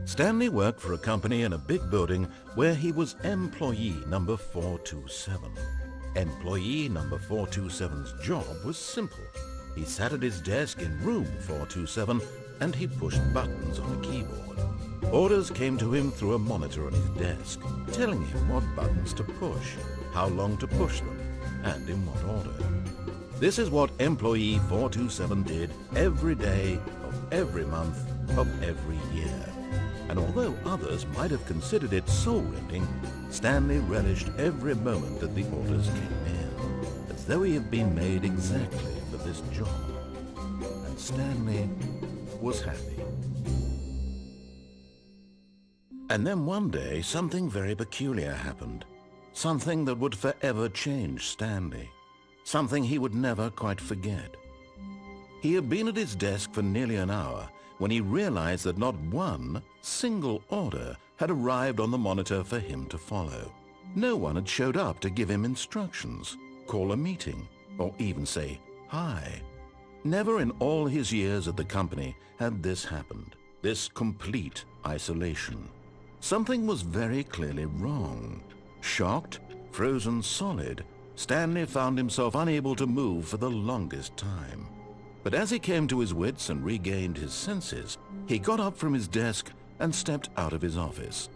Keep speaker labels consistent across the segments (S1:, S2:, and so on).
S1: Stanley worked for a company in a big building where he was employee number 427. Employee number 427's job was simple. He sat at his desk in room 427 and he pushed buttons on a keyboard. Orders came to him through a monitor on his desk, telling him what buttons to push, how long to push them, and in what order. This is what employee 427 did every day of every month of every year. And although others might have considered it soul-rending, Stanley relished every moment that the orders came in, as though he had been made exactly for this job. And Stanley was happy. And then one day, something very peculiar happened. Something that would forever change Stanley. Something he would never quite forget. He had been at his desk for nearly an hour when he realized that not one single order had arrived on the monitor for him to follow. No one had showed up to give him instructions, call a meeting, or even say hi. Never in all his years at the company had this happened, this complete isolation. Something was very clearly wrong. Shocked, frozen solid, Stanley found himself unable to move for the longest time. But as he came to his wits and regained his senses, he got up from his desk and stepped out of his office.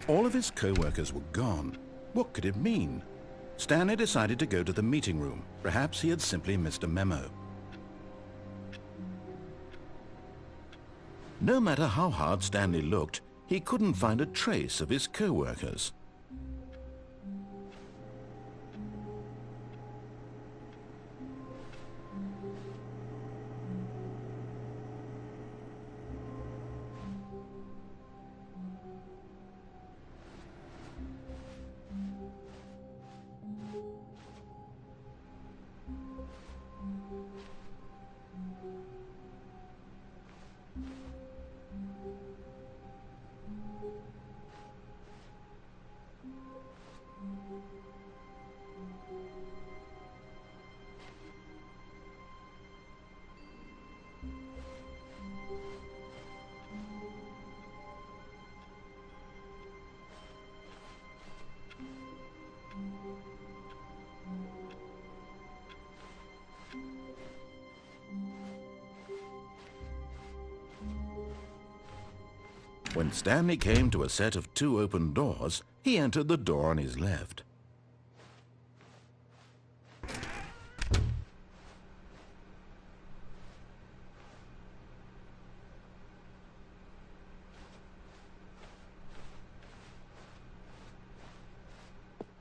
S1: All of his co-workers were gone. What could it mean? Stanley decided to go to the meeting room. Perhaps he had simply missed a memo. No matter how hard Stanley looked, he couldn't find a trace of his co-workers. When Stanley came to a set of 2 open doors, he entered the door on his left.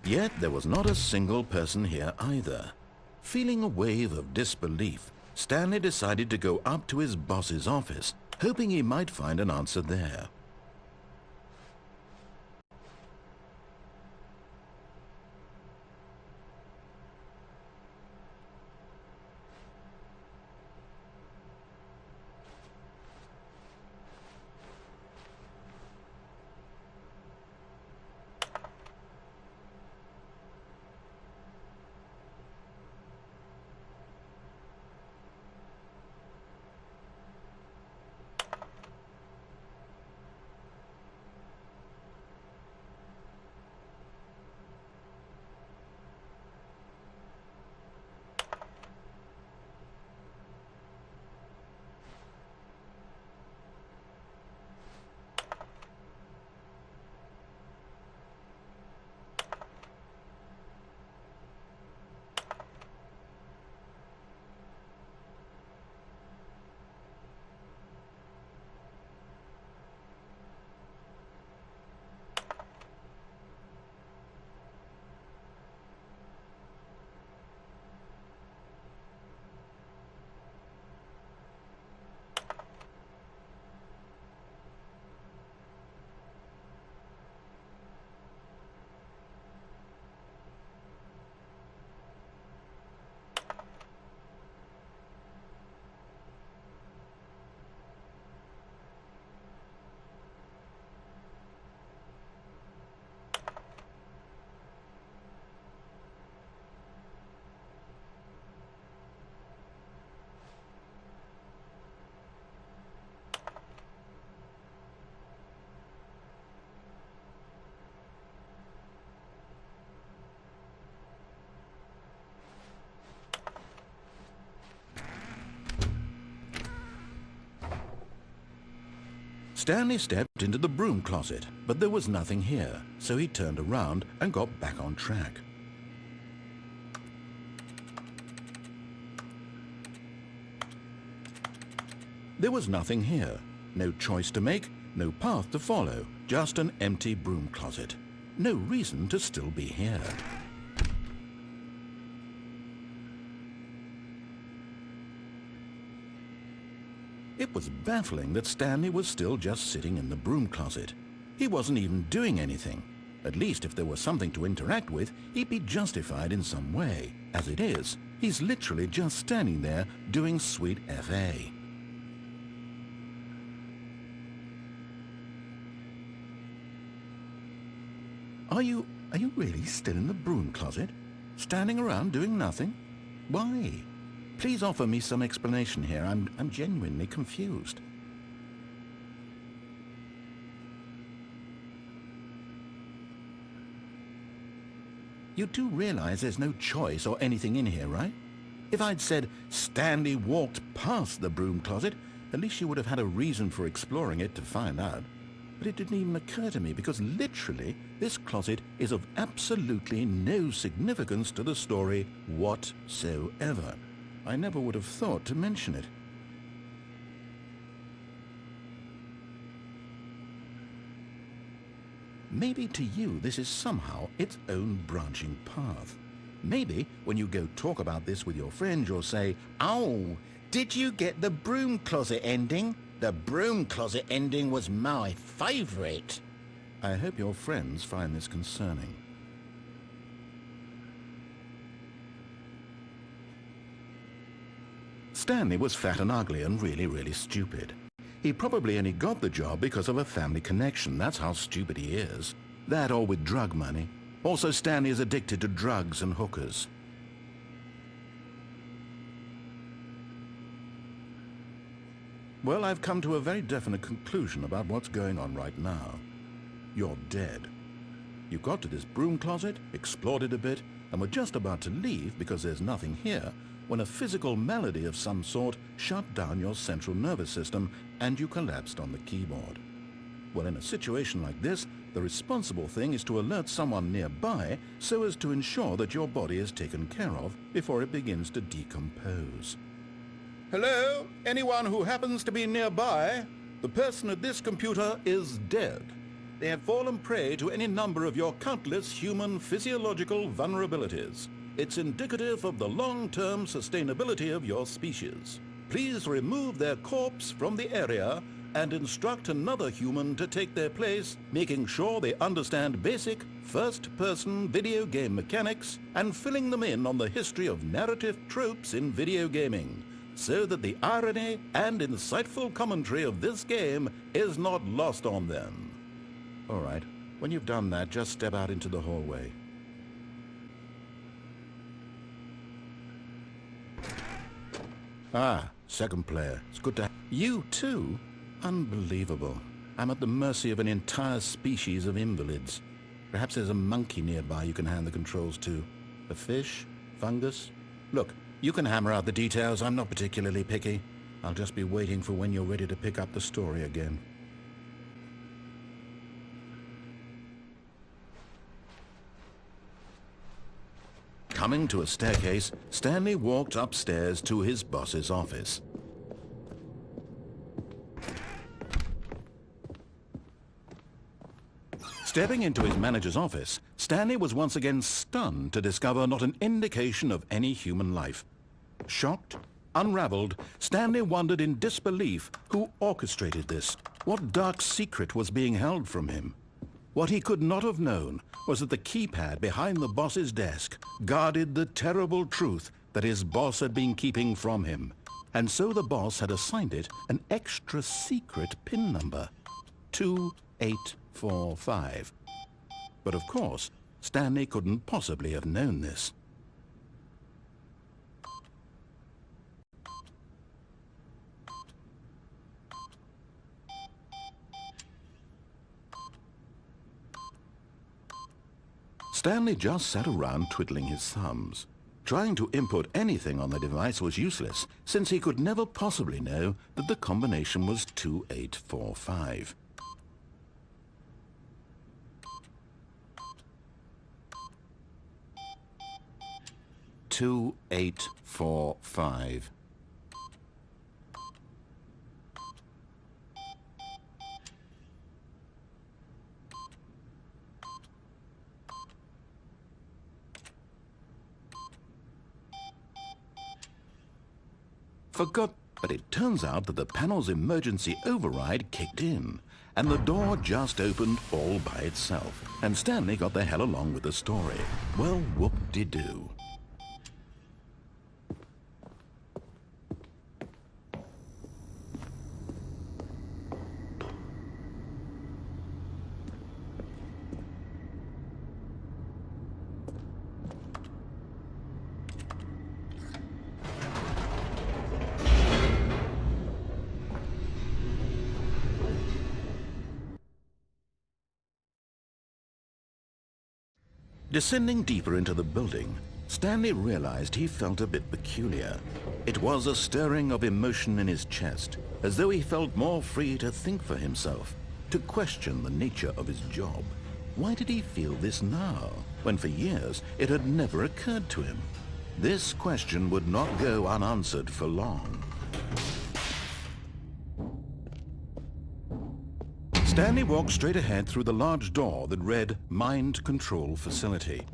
S1: Yet there was not a single person here either. Feeling a wave of disbelief, Stanley decided to go up to his boss's office, hoping he might find an answer there. Stanley stepped into the broom closet, but there was nothing here, so he turned around and got back on track. There was nothing here. No choice to make, no path to follow, just an empty broom closet. No reason to still be here. It was baffling that Stanley was still just sitting in the broom closet. He wasn't even doing anything. At least if there was something to interact with, he'd be justified in some way. As it is, he's literally just standing there doing sweet FA. Are you really still in the broom closet? Standing around doing nothing? Why? Please offer me some explanation here. I'm genuinely confused. You do realize there's no choice or anything in here, right? If I'd said Stanley walked past the broom closet, at least you would have had a reason for exploring it to find out. But it didn't even occur to me because literally this closet is of absolutely no significance to the story whatsoever. I never would have thought to mention it. Maybe to you this is somehow its own branching path. Maybe when you go talk about this with your friends you'll say, "Oh, did you get the broom closet ending? The broom closet ending was my favorite." I hope your friends find this concerning. Stanley was fat and ugly and really stupid. He probably only got the job because of a family connection. That's how stupid he is. That or with drug money. Also, Stanley is addicted to drugs and hookers. Well, I've come to a very definite conclusion about what's going on right now. You're dead. You got to this broom closet, explored it a bit, and were just about to leave because there's nothing here, when a physical malady of some sort shut down your central nervous system and you collapsed on the keyboard. Well, in a situation like this, the responsible thing is to alert someone nearby so as to ensure that your body is taken care of before it begins to decompose. Hello? Anyone who happens to be nearby? The person at this computer is dead. They have fallen prey to any number of your countless human physiological vulnerabilities. It's indicative of the long-term sustainability of your species. Please remove their corpse from the area and instruct another human to take their place, making sure they understand basic first-person video game mechanics and filling them in on the history of narrative tropes in video gaming, so that the irony and insightful commentary of this game is not lost on them. All right, when you've done that, just step out into the hallway. Ah, second player. It's good to have you too. Unbelievable. I'm at the mercy of an entire species of invalids. Perhaps there's a monkey nearby you can hand the controls to. A fish? Fungus? Look, you can hammer out the details. I'm not particularly picky. I'll just be waiting for when you're ready to pick up the story again. Coming to a staircase, Stanley walked upstairs to his boss's office. Stepping into his manager's office, Stanley was once again stunned to discover not an indication of any human life. Shocked, unraveled, Stanley wondered in disbelief who orchestrated this. What dark secret was being held from him? What he could not have known was that the keypad behind the boss's desk guarded the terrible truth that his boss had been keeping from him. And so the boss had assigned it an extra secret PIN number, 2845. But of course, Stanley couldn't possibly have known this. Stanley just sat around twiddling his thumbs. Trying to input anything on the device was useless, since he could never possibly know that the combination was 2845. "2845. Forgot, but it turns out that the panel's emergency override kicked in, and the door just opened all by itself, and Stanley got the hell along with the story. Well, whoop-de-doo. Descending deeper into the building, Stanley realized he felt a bit peculiar. It was a stirring of emotion in his chest, as though he felt more free to think for himself, to question the nature of his job. Why did he feel this now, when for years it had never occurred to him? This question would not go unanswered for long. Stanley walked straight ahead through the large door that read Mind Control Facility.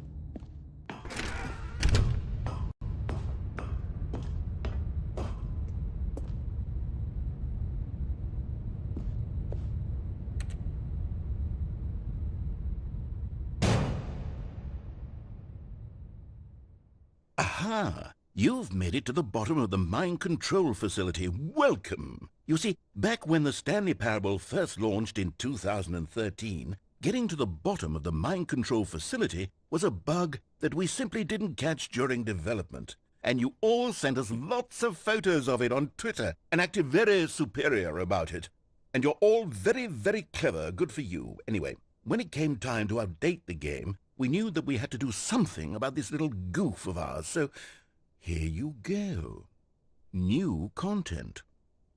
S1: Aha! You've made it to the bottom of the Mind Control Facility. Welcome! You see, back when the Stanley Parable first launched in 2013, getting to the bottom of the Mind Control Facility was a bug that we simply didn't catch during development. And you all sent us lots of photos of it on Twitter and acted very superior about it. And you're all very, very clever. Good for you. Anyway, when it came time to update the game, we knew that we had to do something about this little goof of ours, so here you go. New content.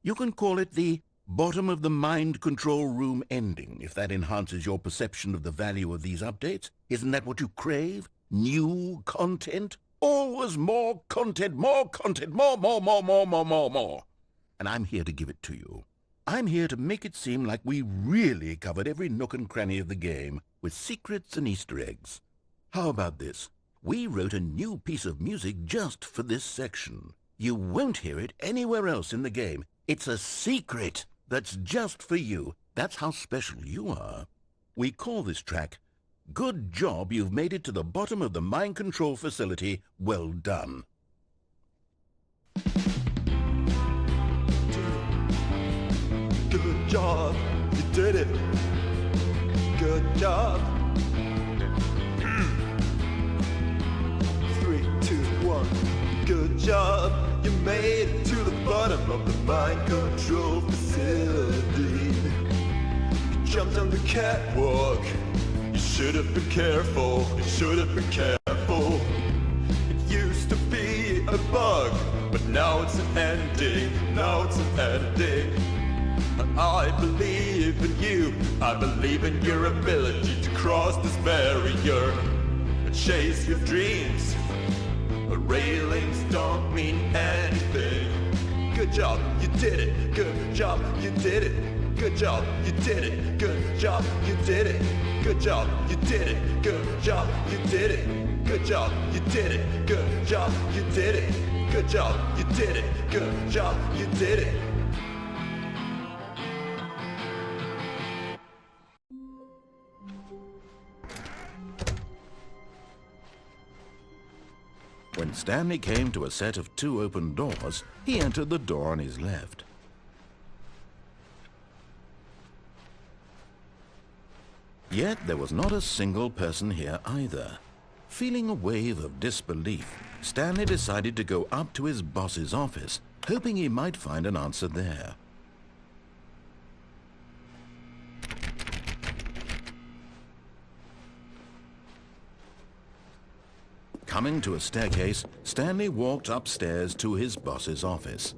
S1: You can call it the bottom of the mind control room ending, if that enhances your perception of the value of these updates. Isn't that what you crave? New content? Always more content, more content, more. And I'm here to give it to you. I'm here to make it seem like we really covered every nook and cranny of the game, with secrets and Easter eggs. How about this? We wrote a new piece of music just for this section. You won't hear it anywhere else in the game. It's a secret that's just for you. That's how special you are. We call this track, Good Job You've Made It to the Bottom of the Mind Control Facility. Well done.
S2: Good job, you did it. Good job. 3, 2, 1. Good job, you made it to the bottom of the mind control facility. You jumped on the catwalk. You should have been careful. You should have been careful. It used to be a bug, but now it's an ending. Now it's an ending. I believe in you. I believe in your ability to cross this barrier and chase your dreams. Railings don't mean anything. Good job, you did it. Good job, you did it. Good job, you did it. Good job, you did it. Good job, you did it. Good job, you did it. Good job, you did it. Good job, you did it. Good job, you did it. Good job, you did it.
S1: When Stanley came to a set of 2 open doors, he entered the door on his left. Yet there was not a single person here either. Feeling a wave of disbelief, Stanley decided to go up to his boss's office, hoping he might find an answer there. Coming to a staircase, Stanley walked upstairs to his boss's office.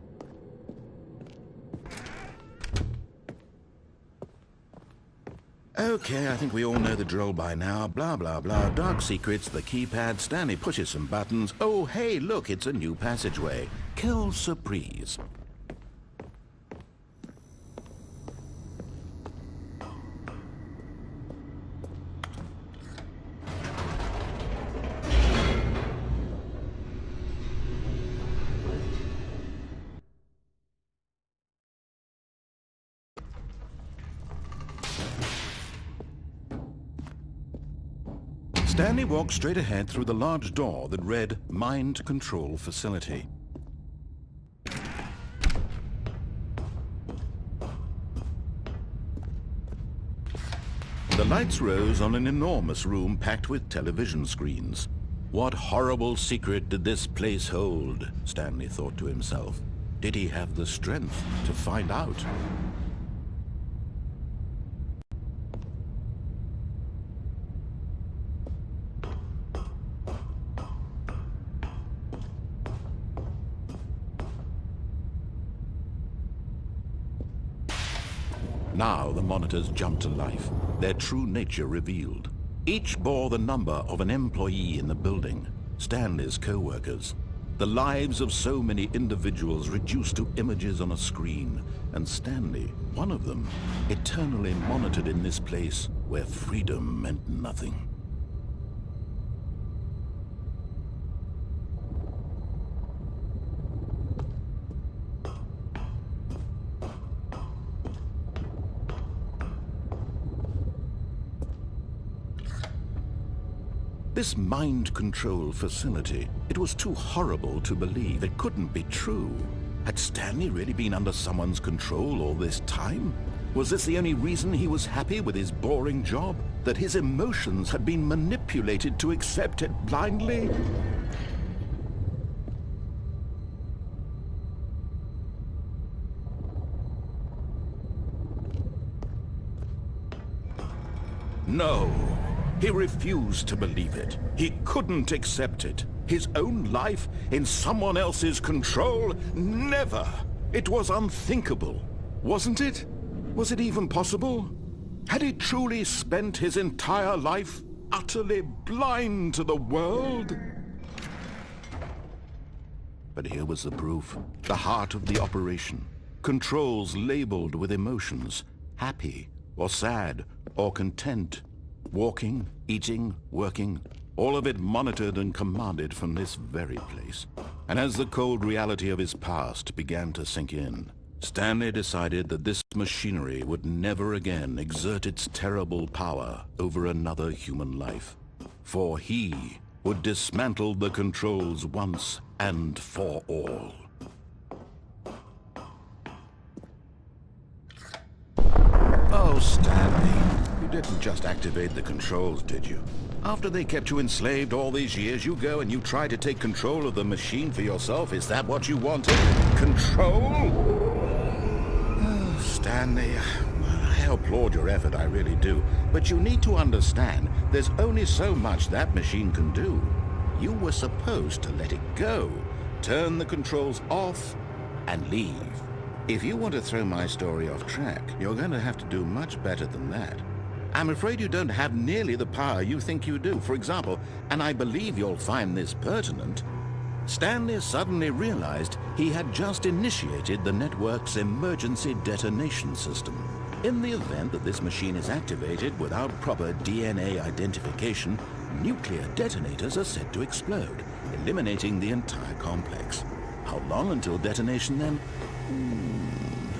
S1: Okay, I think we all know the drill by now. Blah, blah, blah. Dark secrets, the keypad. Stanley pushes some buttons. Oh, hey, look, it's a new passageway. Quelle surprise. Stanley walked straight ahead through the large door that read Mind Control Facility. The lights rose on an enormous room packed with television screens. What horrible secret did this place hold? Stanley thought to himself. Did he have the strength to find out? Now the monitors jumped to life, their true nature revealed. Each bore the number of an employee in the building, Stanley's co-workers. The lives of so many individuals reduced to images on a screen, and Stanley, one of them, eternally monitored in this place where freedom meant nothing. This mind control facility, it was too horrible to believe. It couldn't be true. Had Stanley really been under someone's control all this time? Was this the only reason he was happy with his boring job? That his emotions had been manipulated to accept it blindly? No. He refused to believe it. He couldn't accept it. His own life in someone else's control? Never! It was unthinkable. Wasn't it? Was it even possible? Had he truly spent his entire life utterly blind to the world? But here was the proof. The heart of the operation. Controls labeled with emotions. Happy, or sad, or content. Walking, eating, working, all of it monitored and commanded from this very place. And as the cold reality of his past began to sink in, Stanley decided that this machinery would never again exert its terrible power over another human life. For he would dismantle the controls once and for all. Oh, Stanley. You didn't just activate the controls, did you? After they kept you enslaved all these years, you go and you try to take control of the machine for yourself. Is that what you wanted? Control? Oh, Stanley, I applaud your effort, I really do. But you need to understand, there's only so much that machine can do. You were supposed to let it go, turn the controls off, and leave. If you want to throw my story off track, you're going to have to do much better than that. I'm afraid you don't have nearly the power you think you do. For example, and I believe you'll find this pertinent, Stanley suddenly realized he had just initiated the network's emergency detonation system. In the event that this machine is activated without proper DNA identification, nuclear detonators are said to explode, eliminating the entire complex. How long until detonation then?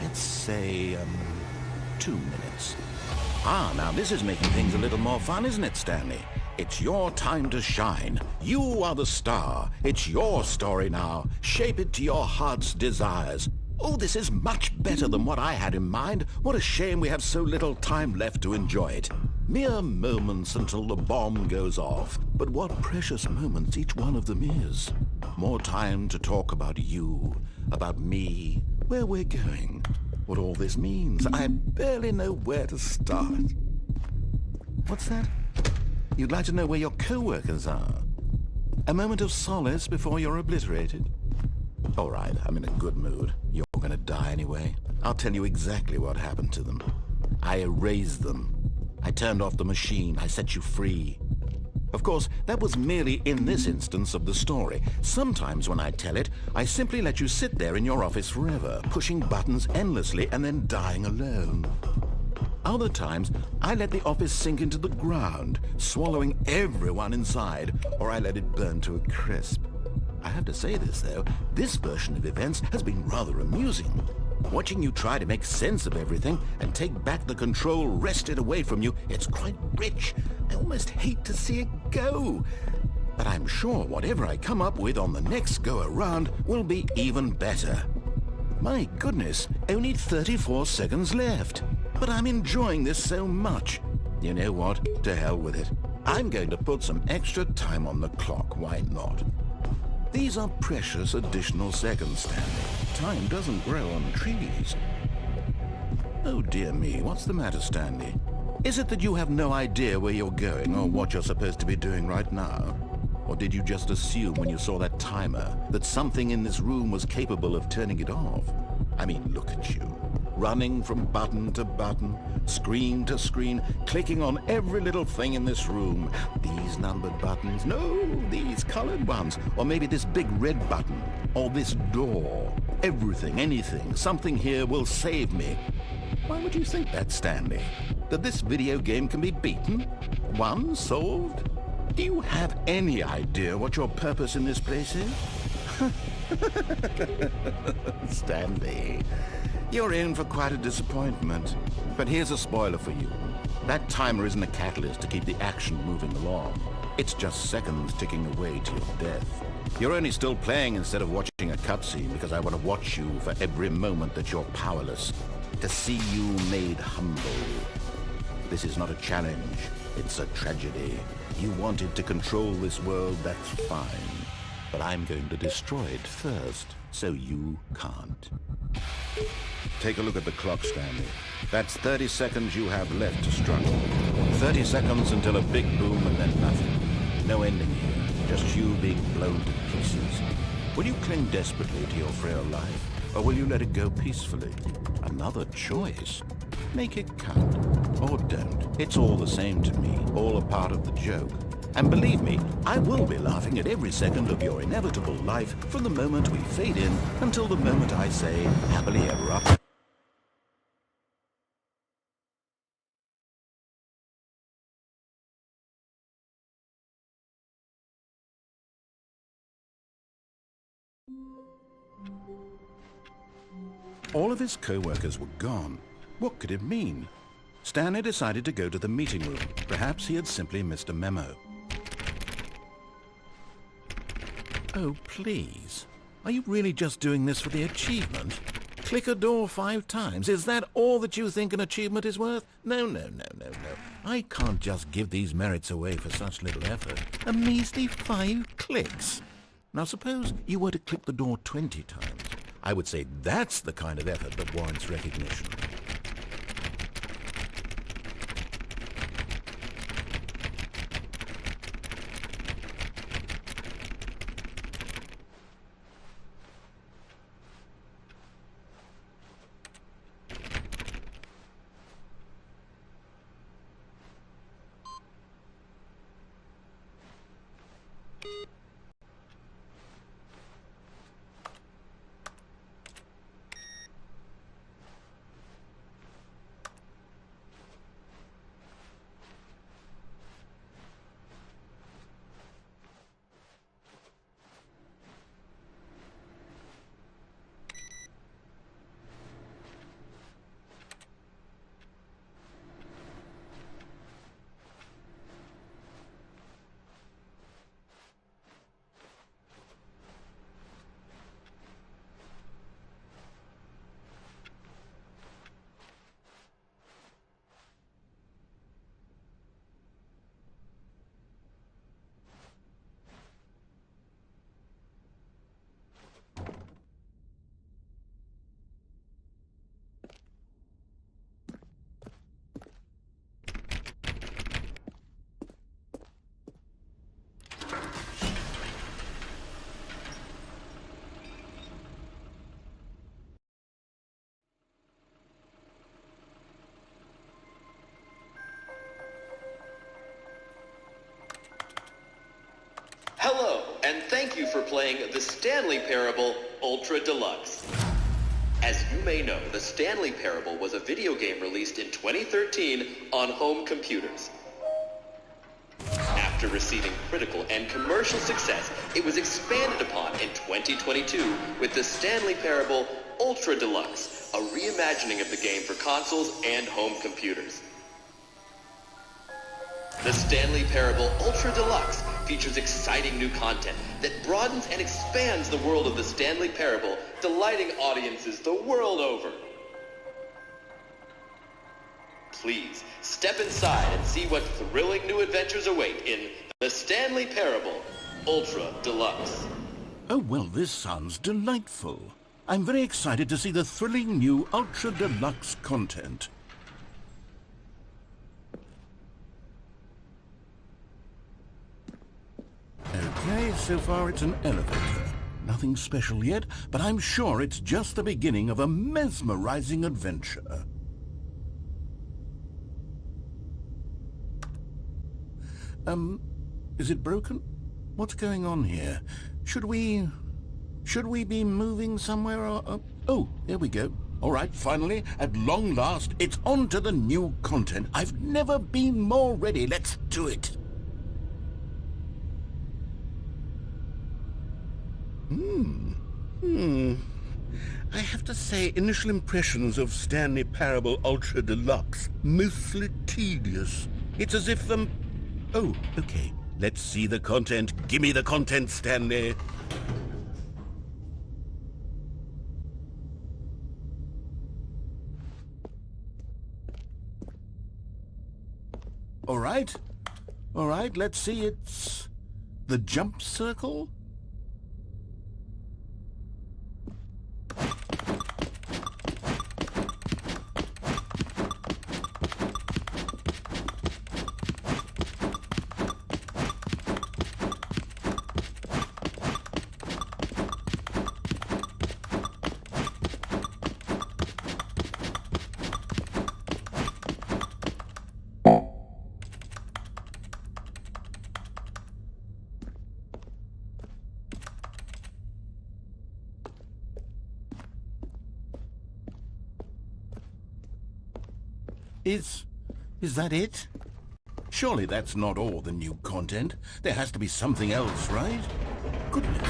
S1: Let's say, 2 minutes. Ah, now this is making things a little more fun, isn't it, Stanley? It's your time to shine. You are the star. It's your story now. Shape it to your heart's desires. Oh, this is much better than what I had in mind. What a shame we have so little time left to enjoy it. Mere moments until the bomb goes off. But what precious moments each one of them is. More time to talk about you, about me, where we're going. What all this means. I barely know where to start. What's that? You'd like to know where your co-workers are? A moment of solace before you're obliterated? All right, I'm in a good mood. You're gonna die anyway. I'll tell you exactly what happened to them. I erased them. I turned off the machine. I set you free. Of course, that was merely in this instance of the story. Sometimes when I tell it, I simply let you sit there in your office forever, pushing buttons endlessly and then dying alone. Other times, I let the office sink into the ground, swallowing everyone inside, or I let it burn to a crisp. I have to say this, though, this version of events has been rather amusing. Watching you try to make sense of everything and take back the control wrested away from you, it's quite rich. I almost hate to see it go. But I'm sure whatever I come up with on the next go-around will be even better. My goodness, only 34 seconds left. But I'm enjoying this so much. You know what? To hell with it. I'm going to put some extra time on the clock, why not? These are precious additional seconds, Stanley. Time doesn't grow on trees. Oh dear me, what's the matter, Stanley? Is it that you have no idea where you're going or what you're supposed to be doing right now? Or did you just assume when you saw that timer that something in this room was capable of turning it off? I mean, look at you. Running from button to button, screen to screen, clicking on every little thing in this room. These numbered buttons, no, these colored ones, or maybe this big red button, or this door. Everything, anything, something here will save me. Why would you think that, Stanley? That this video game can be beaten? Won? Solved? Do you have any idea what your purpose in this place is? Stanley, you're in for quite a disappointment. But here's a spoiler for you. That timer isn't a catalyst to keep the action moving along. It's just seconds ticking away to your death. You're only still playing instead of watching a cutscene because I want to watch you for every moment that you're powerless. To see you made humble. This is not a challenge. It's a tragedy. You wanted to control this world, that's fine. But I'm going to destroy it first, so you can't. Take a look at the clock, Stanley. That's 30 seconds you have left to struggle. 30 seconds until a big boom and then nothing. No ending here, just you being blown to pieces. Will you cling desperately to your frail life, or will you let it go peacefully? Another choice. Make it count. Or don't. It's all the same to me, all a part of the joke. And believe me, I will be laughing at every second of your inevitable life from the moment we fade in until the moment I say, happily ever after. All of his co-workers were gone. What could it mean? Stanley decided to go to the meeting room. Perhaps he had simply missed a memo. Oh, please. Are you really just doing this for the achievement? Click a door 5 times. Is that all that you think an achievement is worth? No. I can't just give these merits away for such little effort. A measly 5 clicks. Now suppose you were to click the door 20 times. I would say that's the kind of effort that warrants recognition.
S3: thank you for playing the Stanley Parable Ultra Deluxe. As you may know, the Stanley Parable was a video game released in 2013 on home computers. After receiving critical and commercial success, it was expanded upon in 2022 with the Stanley Parable Ultra Deluxe, a reimagining of the game for consoles and home computers. The Stanley Parable Ultra Deluxe features exciting new content that broadens and expands the world of the Stanley Parable, delighting audiences the world over. Please, step inside and see what thrilling new adventures await in the Stanley Parable Ultra Deluxe.
S1: Oh, well, this sounds delightful. I'm very excited to see the thrilling new Ultra Deluxe content. Okay, so far it's an elevator. Nothing special yet, but I'm sure it's just the beginning of a mesmerizing adventure. Is it broken? What's going on here? Should we be moving somewhere or... Oh, there we go. All right, finally, at long last, it's on to the new content. I've never been more ready. Let's do it. I have to say, initial impressions of Stanley Parable Ultra Deluxe, mostly tedious. It's as if, Oh, okay. Let's see the content. Give me the content, Stanley. All right, let's see. It's the jump circle? Is that it? Surely that's not all the new content. There has to be something else, right? Goodness,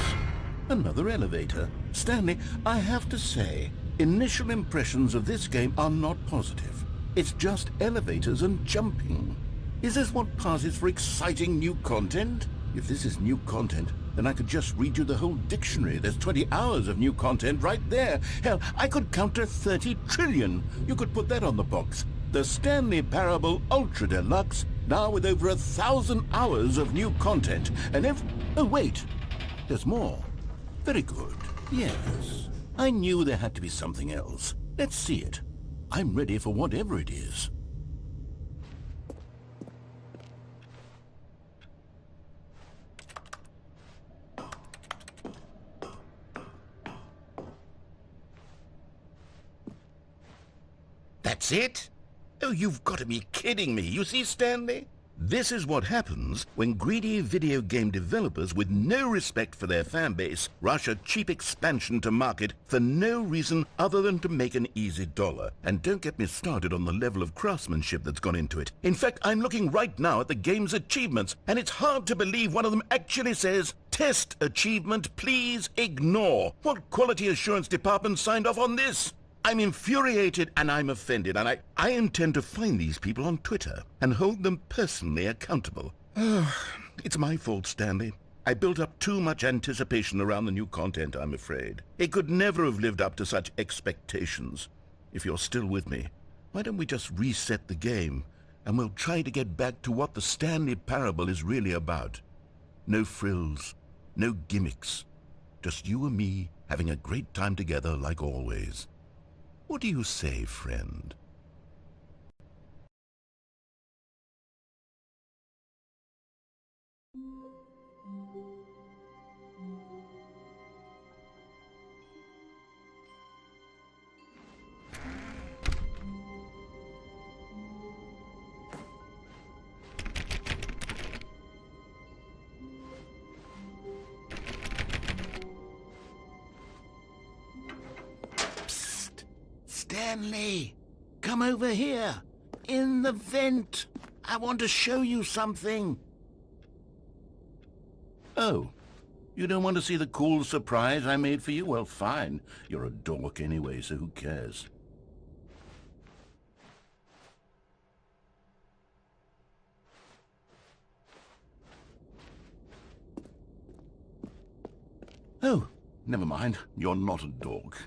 S1: another elevator. Stanley, I have to say, initial impressions of this game are not positive. It's just elevators and jumping. Is this what passes for exciting new content? If this is new content, then I could just read you the whole dictionary. There's 20 hours of new content right there. Hell, I could count to 30 trillion. You could put that on the box. The Stanley Parable Ultra Deluxe, now with over 1,000 hours of new content. And oh, wait. There's more. Very good. Yes. I knew there had to be something else. Let's see it. I'm ready for whatever it is. That's it? Oh, you've got to be kidding me. You see, Stanley? This is what happens when greedy video game developers with no respect for their fan base rush a cheap expansion to market for no reason other than to make an easy dollar. And don't get me started on the level of craftsmanship that's gone into it. In fact, I'm looking right now at the game's achievements, and it's hard to believe one of them actually says, "Test achievement, please ignore." What quality assurance department signed off on this? I'm infuriated and I'm offended, and I intend to find these people on Twitter and hold them personally accountable. It's my fault, Stanley. I built up too much anticipation around the new content, I'm afraid. It could never have lived up to such expectations. If you're still with me, why don't we just reset the game, and we'll try to get back to what the Stanley Parable is really about. No frills, no gimmicks. Just you and me having a great time together like always. What do you say, friend? Stanley, come over here. In the vent. I want to show you something. Oh, you don't want to see the cool surprise I made for you? Well, fine. You're a dork anyway, so who cares? Oh, never mind. You're not a dork.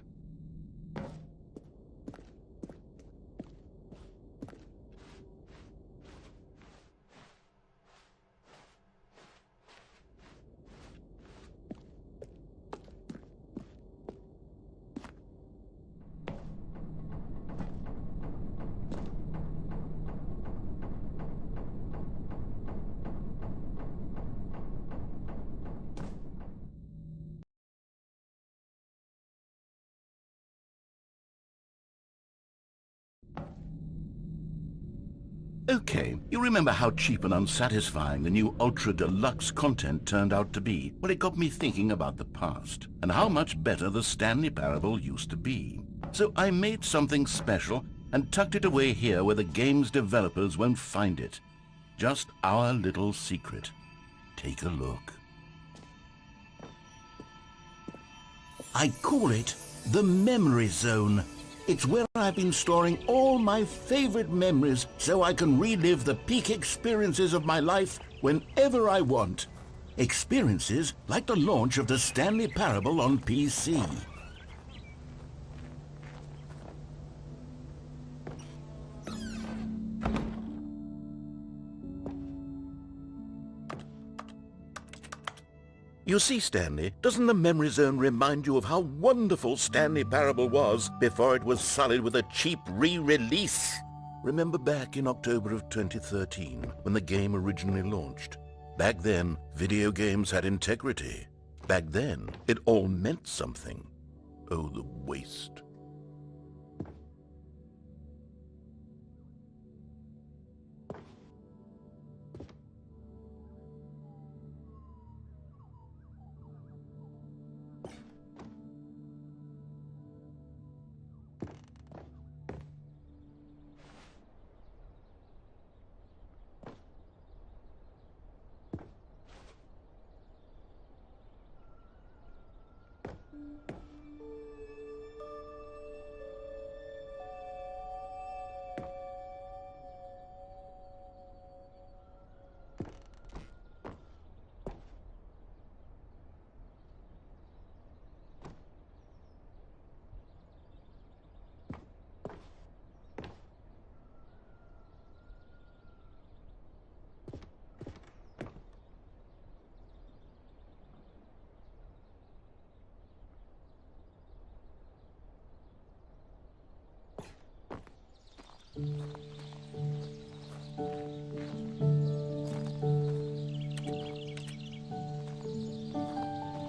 S1: Okay, you remember how cheap and unsatisfying the new Ultra Deluxe content turned out to be? Well, it got me thinking about the past, and how much better the Stanley Parable used to be. So I made something special and tucked it away here where the game's developers won't find it. Just our little secret. Take a look. I call it the Memory Zone. It's where I've been storing all my favorite memories so I can relive the peak experiences of my life whenever I want. Experiences like the launch of the Stanley Parable on PC. You see, Stanley, doesn't the Memory Zone remind you of how wonderful Stanley Parable was before it was sullied with a cheap re-release? Remember back in October of 2013, when the game originally launched? Back then, video games had integrity. Back then, it all meant something. Oh, the waste.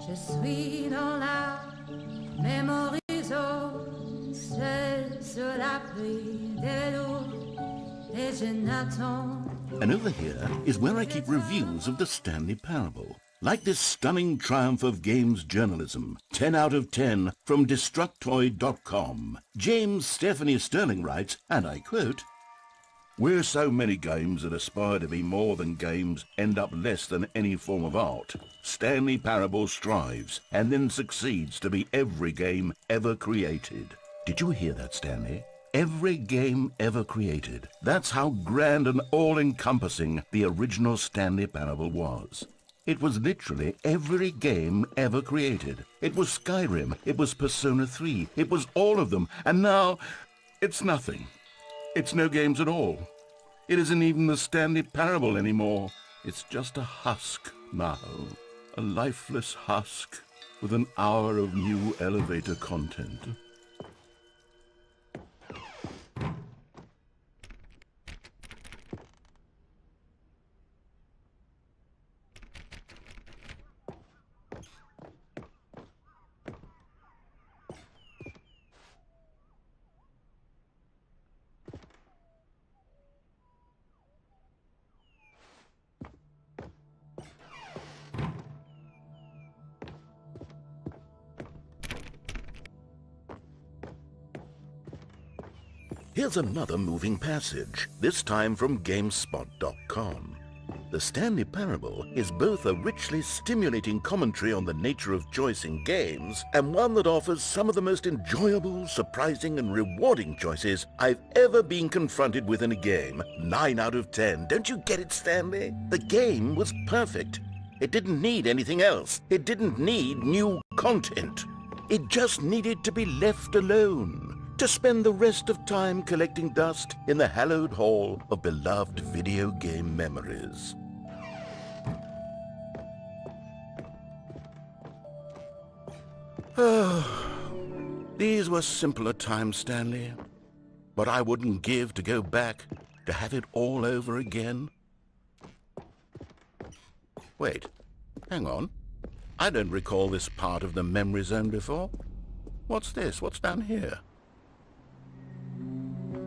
S4: Je suis dans la Memory Zone, c'est sur l'abri des loups, et je n'attends.
S1: And over here is where I keep reviews of the Stanley Parable. Like this stunning triumph of games journalism, 10 out of 10 from Destructoid.com. James Stephanie Sterling writes, and I quote, "Where so many games that aspire to be more than games end up less than any form of art, Stanley Parable strives and then succeeds to be every game ever created." Did you hear that, Stanley? Every game ever created. That's how grand and all-encompassing the original Stanley Parable was. It was literally every game ever created. It was Skyrim, it was Persona 3, it was all of them, and now it's nothing. It's no games at all. It isn't even the Stanley Parable anymore. It's just a husk now, a lifeless husk with an hour of new elevator content. Here's another moving passage, this time from GameSpot.com. The Stanley Parable is both a richly stimulating commentary on the nature of choice in games and one that offers some of the most enjoyable, surprising, and rewarding choices I've ever been confronted with in a game. 9 out of 10. Don't you get it, Stanley? The game was perfect. It didn't need anything else. It didn't need new content. It just needed to be left alone, to spend the rest of time collecting dust in the hallowed hall of beloved video game memories. These were simpler times, Stanley. But I wouldn't give to go back, to have it all over again. Wait, hang on. I don't recall this part of the memory zone before. What's this? What's down here?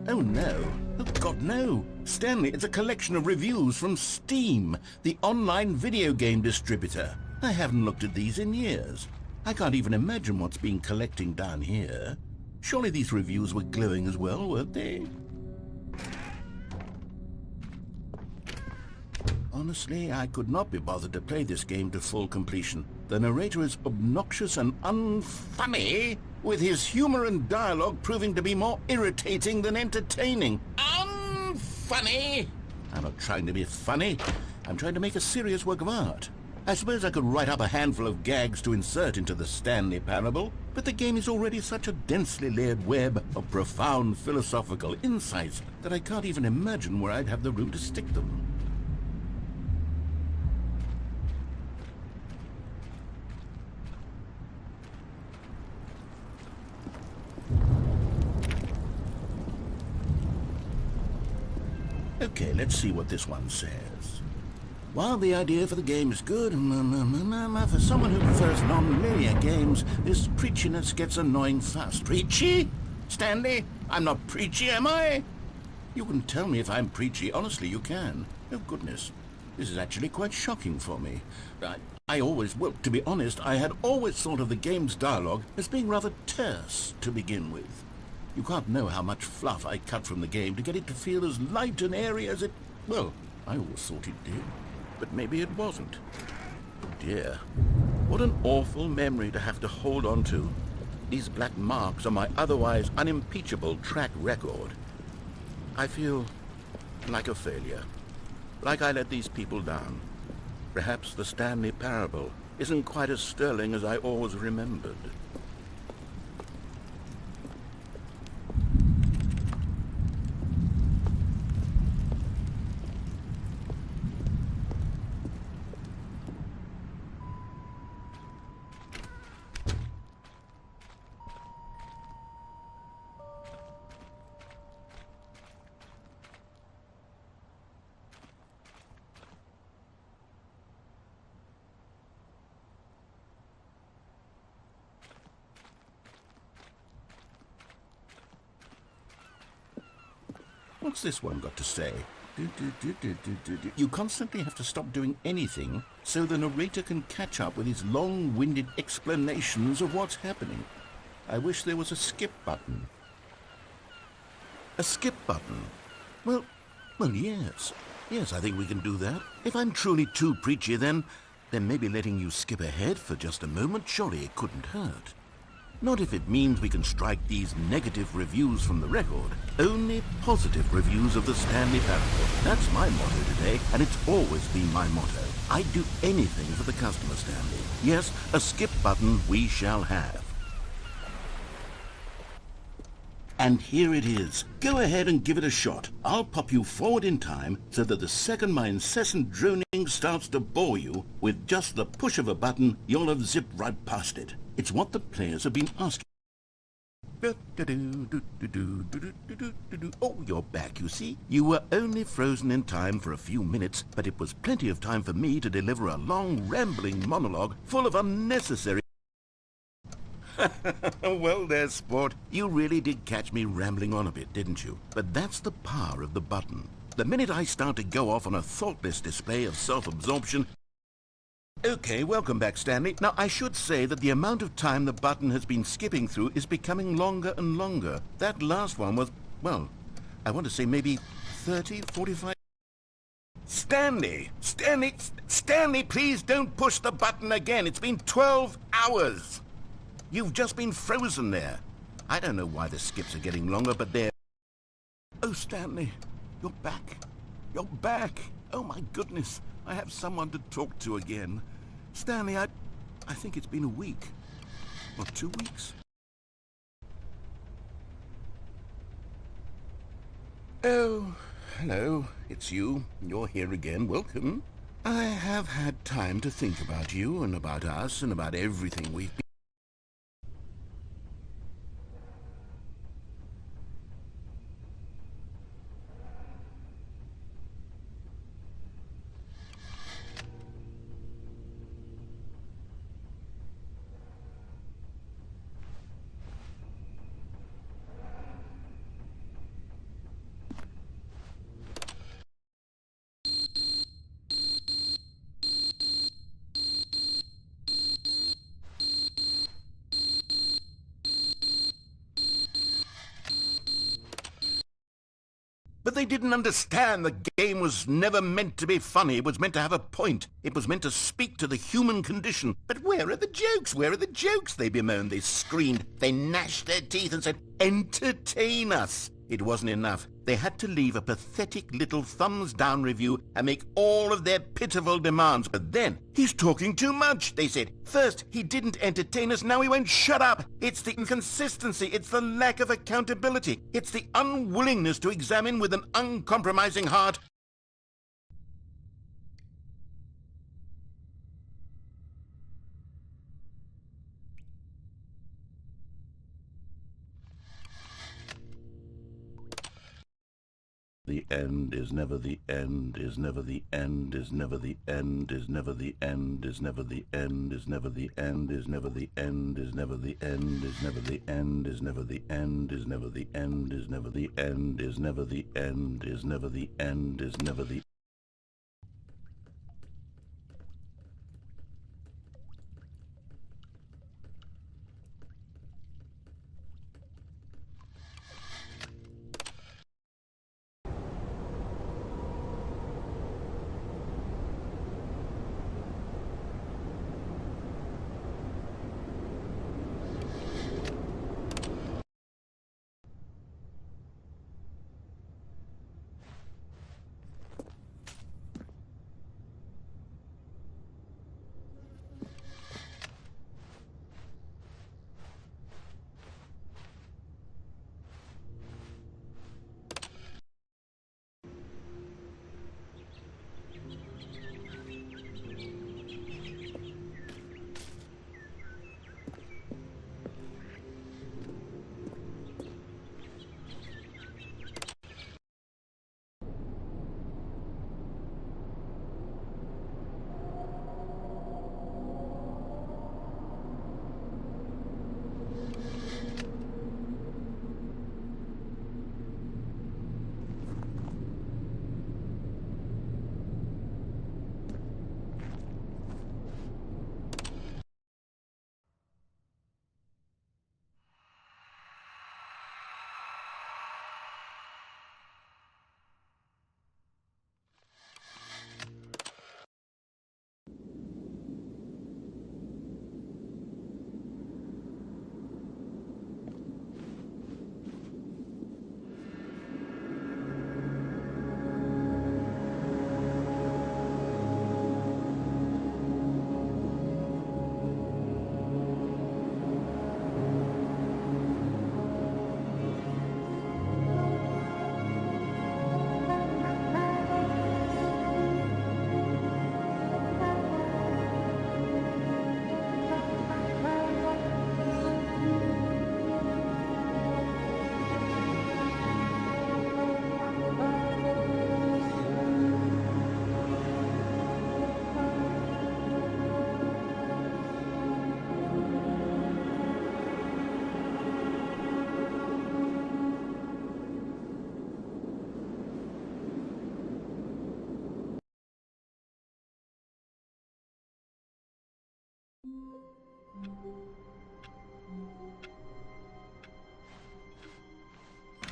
S1: Oh no. Oh God, no. Stanley, it's a collection of reviews from Steam, the online video game distributor. I haven't looked at these in years. I can't even imagine what's been collecting down here. Surely these reviews were glowing as well, weren't they? Honestly, I could not be bothered to play this game to full completion. The narrator is obnoxious and unfunny, with his humor and dialogue proving to be more irritating than entertaining. Unfunny! I'm not trying to be funny. I'm trying to make a serious work of art. I suppose I could write up a handful of gags to insert into the Stanley Parable, but the game is already such a densely layered web of profound philosophical insights that I can't even imagine where I'd have the room to stick them. Okay, let's see what this one says. While the idea for the game is good, for someone who prefers non-linear games, this preachiness gets annoying fast. Preachy? Stanley? I'm not preachy, am I? You can tell me if I'm preachy. Honestly, you can. Oh, goodness. This is actually quite shocking for me. Well, to be honest, I had always thought of the game's dialogue as being rather terse to begin with. You can't know how much fluff I cut from the game to get it to feel as light and airy as it... Well, I always thought it did. But maybe it wasn't. Oh dear. What an awful memory to have to hold on to. These black marks on my otherwise unimpeachable track record. I feel like a failure. Like I let these people down. Perhaps the Stanley Parable isn't quite as sterling as I always remembered. What's this one got to say? You constantly have to stop doing anything so the narrator can catch up with his long-winded explanations of what's happening. I wish there was a skip button. A skip button? Well, yes. Yes, I think we can do that. If I'm truly too preachy, then maybe letting you skip ahead for just a moment, surely it couldn't hurt. Not if it means we can strike these negative reviews from the record. Only positive reviews of the Stanley Parable. That's my motto today, and it's always been my motto. I'd do anything for the customer, Stanley. Yes, a skip button we shall have. And here it is. Go ahead and give it a shot. I'll pop you forward in time so that the second my incessant droning starts to bore you, with just the push of a button, you'll have zipped right past it. It's what the players have been asking. Oh, you're back, you see. You were only frozen in time for a few minutes, but it was plenty of time for me to deliver a long, rambling monologue full of unnecessary... Well there, sport. You really did catch me rambling on a bit, didn't you? But that's the power of the button. The minute I start to go off on a thoughtless display of self-absorption... Okay, welcome back, Stanley. Now, I should say that the amount of time the button has been skipping through is becoming longer and longer. That last one was well, I want to say maybe 30, 45... Stanley! Stanley! Stanley, please don't push the button again. It's been 12 hours. You've just been frozen there. I don't know why the skips are getting longer, but they're... Oh, Stanley, you're back. You're back. Oh, my goodness. I have someone to talk to again. Stanley, I think it's been a week. Or 2 weeks. Oh, hello. It's you. You're here again. Welcome. I have had time to think about you and about us and about everything we've been... But they didn't understand the game was never meant to be funny. It was meant to have a point. It was meant to speak to the human condition. But where are the jokes? Where are the jokes? They bemoaned, they screamed, they gnashed their teeth and said, entertain us. It wasn't enough. They had to leave a pathetic little thumbs-down review and make all of their pitiful demands. But then, he's talking too much, they said. First, he didn't entertain us, now he won't shut up. It's the inconsistency, it's the lack of accountability. It's the unwillingness to examine with an uncompromising heart. The end is never the end, is never the end, is never the end, is never the end, is never the end, is never the end, is never the end, is never the end, is never the end, is never the end, is never the end, is never the end, is never the end, is never the end, is never the...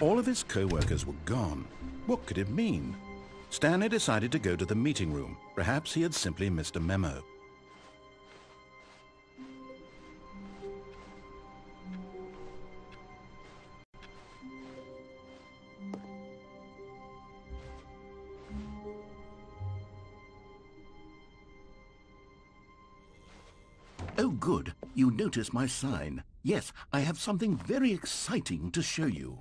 S1: All of his co-workers were gone. What could it mean? Stanley decided to go to the meeting room. Perhaps he had simply missed a memo. Oh, good. You noticed my sign. Yes, I have something very exciting to show you.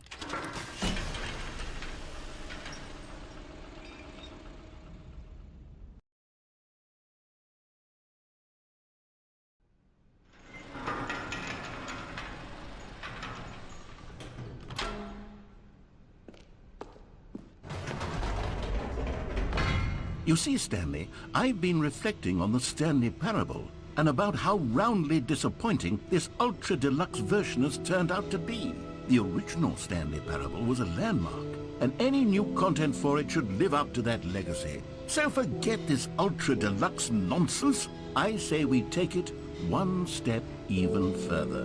S1: You see, Stanley, I've been reflecting on the Stanley Parable and about how roundly disappointing this Ultra Deluxe version has turned out to be. The original Stanley Parable was a landmark, and any new content for it should live up to that legacy. So forget this Ultra Deluxe nonsense. I say we take it one step even further.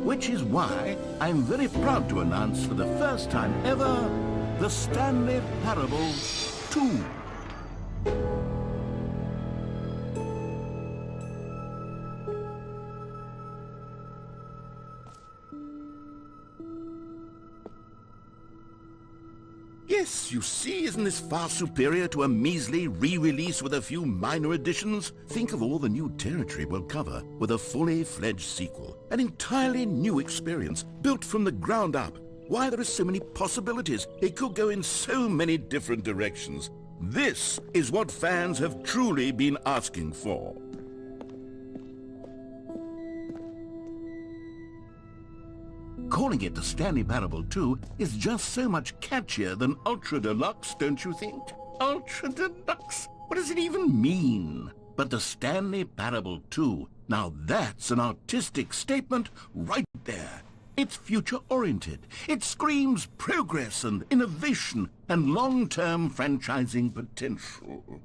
S1: Which is why I'm very proud to announce for the first time ever, the Stanley Parable 2. Yes, you see, isn't this far superior to a measly re-release with a few minor additions? Think of all the new territory we'll cover with a fully fledged sequel. An entirely new experience, built from the ground up. Why, there are so many possibilities. It could go in so many different directions. This is what fans have truly been asking for. Calling it the Stanley Parable 2 is just so much catchier than Ultra Deluxe, don't you think? Ultra Deluxe? What does it even mean? But the Stanley Parable 2, now that's an artistic statement right there. It's future-oriented. It screams progress and innovation and long-term franchising potential.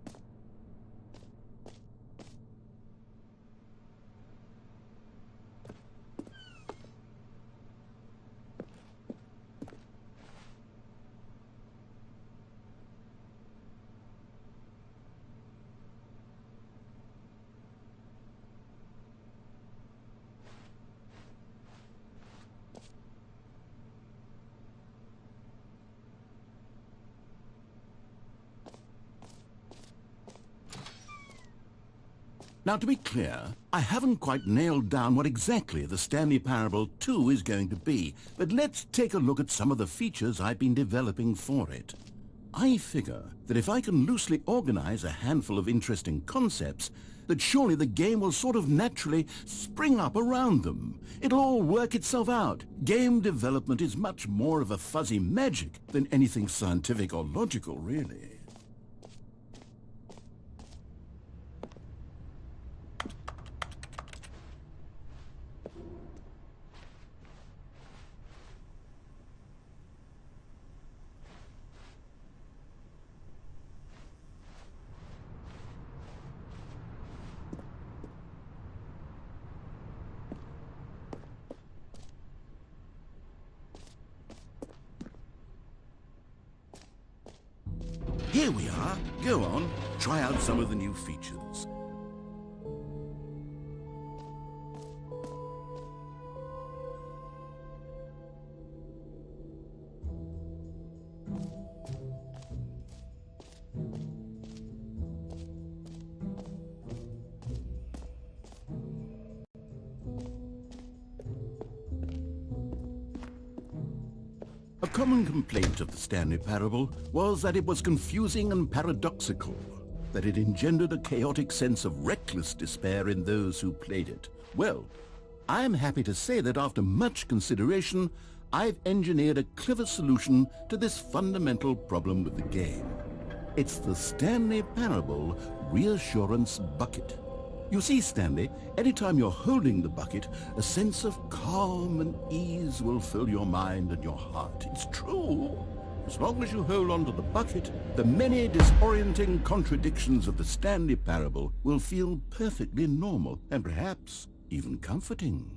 S1: Now, to be clear, I haven't quite nailed down what exactly the Stanley Parable 2 is going to be, but let's take a look at some of the features I've been developing for it. I figure that if I can loosely organize a handful of interesting concepts, that surely the game will sort of naturally spring up around them. It'll all work itself out. Game development is much more of a fuzzy magic than anything scientific or logical, really. Here we are. Go on, try out some of the new features. A common complaint of the Stanley Parable was that it was confusing and paradoxical, that it engendered a chaotic sense of reckless despair in those who played it. Well, I am happy to say that after much consideration, I've engineered a clever solution to this fundamental problem with the game. It's the Stanley Parable Reassurance Bucket. You see, Stanley, anytime you're holding the bucket, a sense of calm and ease will fill your mind and your heart. It's true. As long as you hold on to the bucket, the many disorienting contradictions of the Stanley Parable will feel perfectly normal and perhaps even comforting.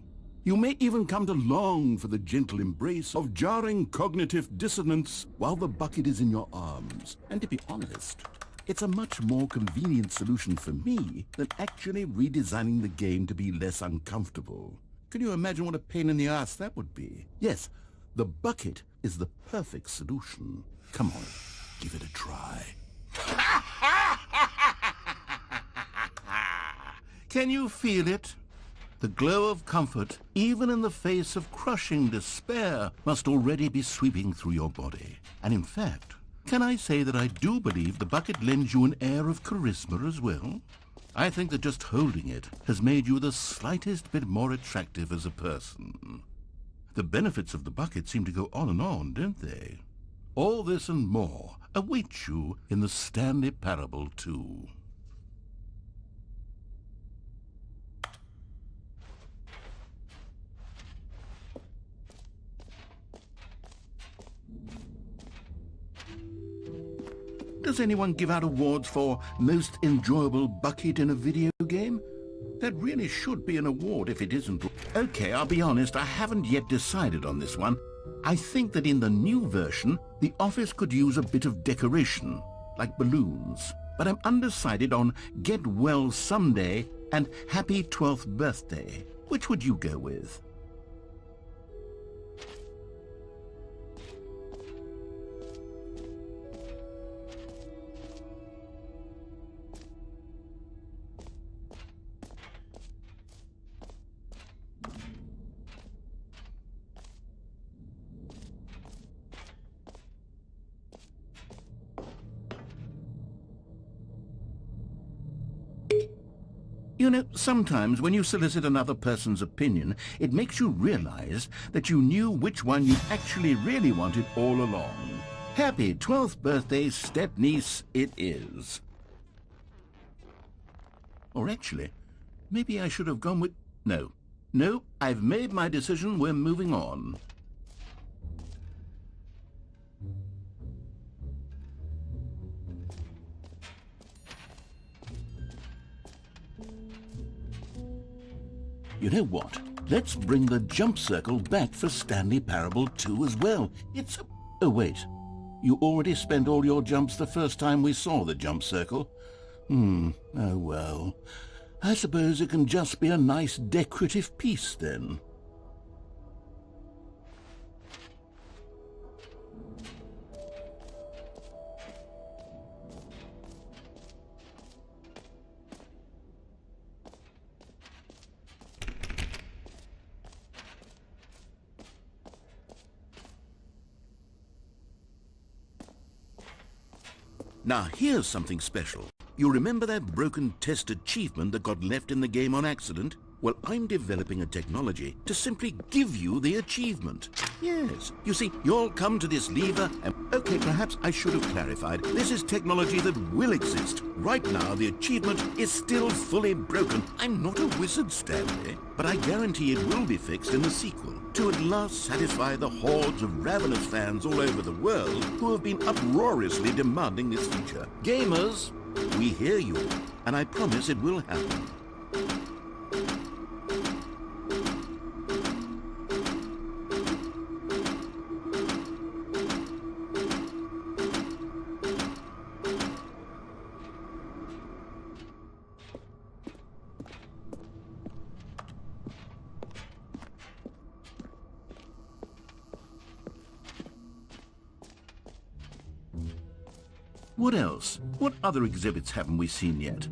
S5: You may even come to long for the gentle embrace of jarring cognitive dissonance while the bucket is in your arms. And to be honest, it's a much more convenient solution for me than actually redesigning the game to be less uncomfortable. Can you imagine what a pain in the ass that would be? Yes, the bucket is the perfect solution. Come on, give it a try. Can you feel it? The glow of comfort, even in the face of crushing despair, must already be sweeping through your body. And in fact, can I say that I do believe the bucket lends you an air of charisma as well? I think that just holding it has made you the slightest bit more attractive as a person. The benefits of the bucket seem to go on, don't they? All this and more await you in the Stanley Parable 2. Does anyone give out awards for most enjoyable bucket in a video game? That really should be an award if it isn't. Okay, I'll be honest, I haven't yet decided on this one. I think that in the new version, the office could use a bit of decoration, like balloons. But I'm undecided on Get Well Someday and Happy 12th Birthday. Which would you go with? You know, sometimes when you solicit another person's opinion, it makes you realize that you knew which one you actually really wanted all along. Happy 12th birthday, step-niece, it is. Or actually, maybe I should have gone with... No, I've made my decision, we're moving on. You know what? Let's bring the jump circle back for Stanley Parable 2 as well. It's a... Oh, wait. You already spent all your jumps the first time we saw the jump circle? Oh well. I suppose it can just be a nice decorative piece then. Now, here's something special. You remember that broken test achievement that got left in the game on accident? Well, I'm developing a technology to simply give you the achievement. Yes. You see, you'll come to this lever and... Okay, perhaps I should have clarified. This is technology that will exist. Right now, the achievement is still fully broken. I'm not a wizard, Stanley, but I guarantee it will be fixed in the sequel to at last satisfy the hordes of ravenous fans all over the world who have been uproariously demanding this feature. Gamers, we hear you, and I promise it will happen. What else? What other exhibits haven't we seen yet?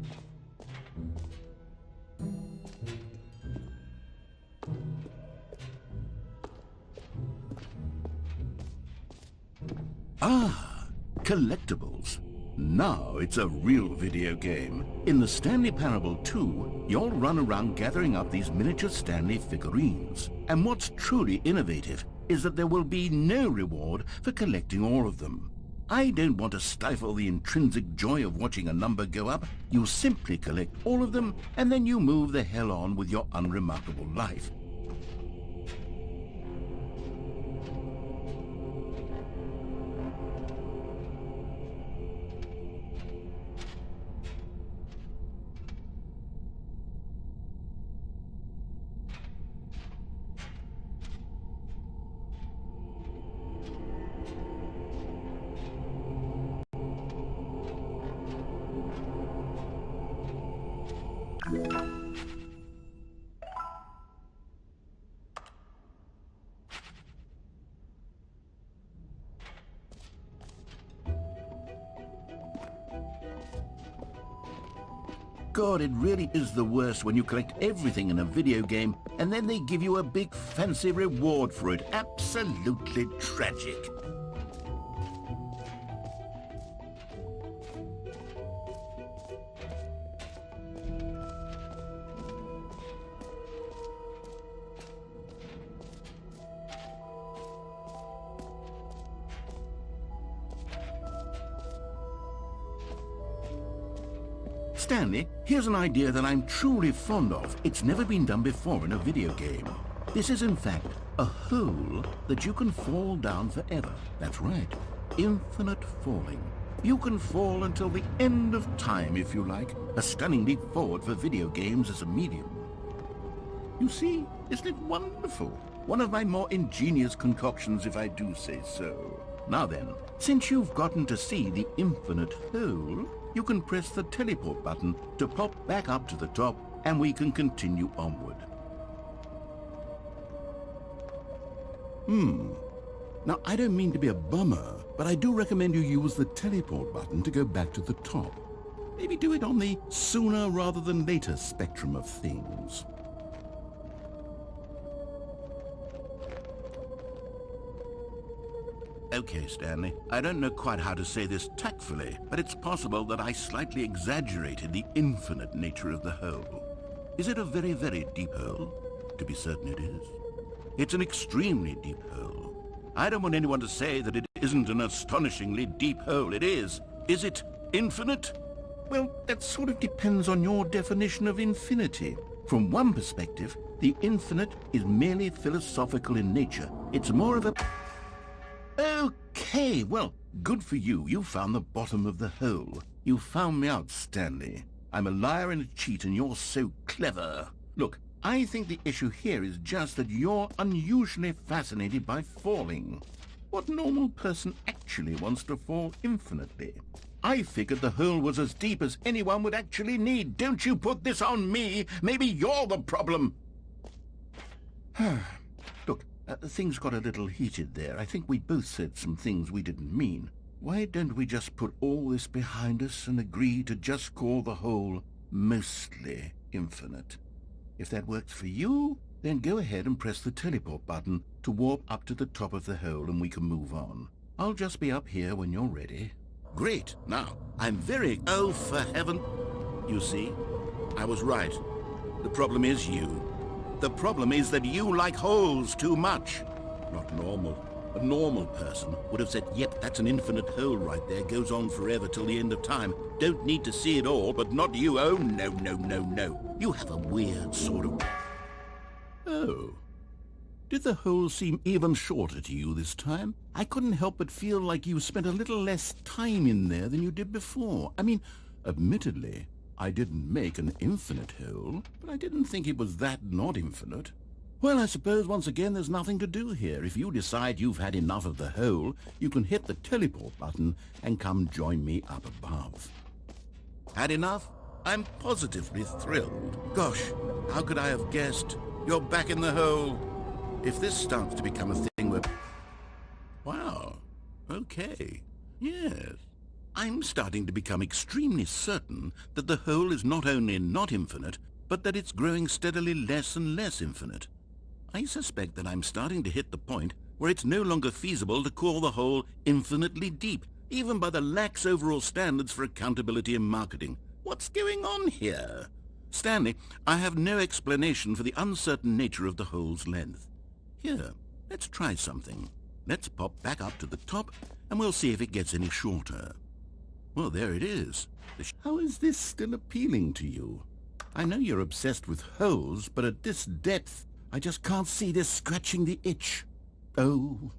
S5: Ah, collectibles. Now it's a real video game. In the Stanley Parable 2, you'll run around gathering up these miniature Stanley figurines. And what's truly innovative is that there will be no reward for collecting all of them. I don't want to stifle the intrinsic joy of watching a number go up. You simply collect all of them, and then you move the hell on with your unremarkable life. God, it really is the worst when you collect everything in a video game and then they give you a big fancy reward for it. Absolutely tragic. Stanley, here's an idea that I'm truly fond of. It's never been done before in a video game. This is in fact a hole that you can fall down forever. That's right, infinite falling. You can fall until the end of time if you like. A stunning leap forward for video games as a medium. You see, isn't it wonderful? One of my more ingenious concoctions, if I do say so. Now then, since you've gotten to see the infinite hole, you can press the teleport button to pop back up to the top and we can continue onward. Now, I don't mean to be a bummer, but I do recommend you use the teleport button to go back to the top. Maybe do it on the sooner rather than later spectrum of things. Okay, Stanley, I don't know quite how to say this tactfully, but it's possible that I slightly exaggerated the infinite nature of the hole. Is it a very, very deep hole? To be certain it is. It's an extremely deep hole. I don't want anyone to say that it isn't an astonishingly deep hole. It is. Is it infinite? Well, that sort of depends on your definition of infinity. From one perspective, the infinite is merely philosophical in nature. It's more of a... Okay, well, good for you. You found the bottom of the hole. You found me out, Stanley. I'm a liar and a cheat, and you're so clever. Look, I think the issue here is just that you're unusually fascinated by falling. What normal person actually wants to fall infinitely? I figured the hole was as deep as anyone would actually need. Don't you put this on me. Maybe you're the problem. Look, things got a little heated there. I think we both said some things we didn't mean. Why don't we just put all this behind us and agree to just call the hole mostly infinite? If that works for you, then go ahead and press the teleport button to warp up to the top of the hole and we can move on. I'll just be up here when you're ready. Great. Now, I'm very... Oh, for heaven... You see, I was right. The problem is you. The problem is that you like holes too much. Not normal. A normal person would have said, yep, that's an infinite hole right there. Goes on forever till the end of time. Don't need to see it all, but not you. Oh, no, no, no, no. You have a weird sort of... Oh. Did the hole seem even shorter to you this time? I couldn't help but feel like you spent a little less time in there than you did before. I mean, admittedly, I didn't make an infinite hole, but I didn't think it was that not infinite. Well, I suppose once again there's nothing to do here. If you decide you've had enough of the hole, you can hit the teleport button and come join me up above. Had enough? I'm positively thrilled. Gosh, how could I have guessed? You're back in the hole. If this starts to become a thing where... Wow. Okay. Yes. I'm starting to become extremely certain that the hole is not only not infinite, but that it's growing steadily less and less infinite. I suspect that I'm starting to hit the point where it's no longer feasible to call the hole infinitely deep, even by the lax overall standards for accountability and marketing. What's going on here? Stanley, I have no explanation for the uncertain nature of the hole's length. Here, let's try something. Let's pop back up to the top, and we'll see if it gets any shorter. Well, there it is. How is this still appealing to you? I know you're obsessed with holes, but at this depth, I just can't see this scratching the itch. Oh,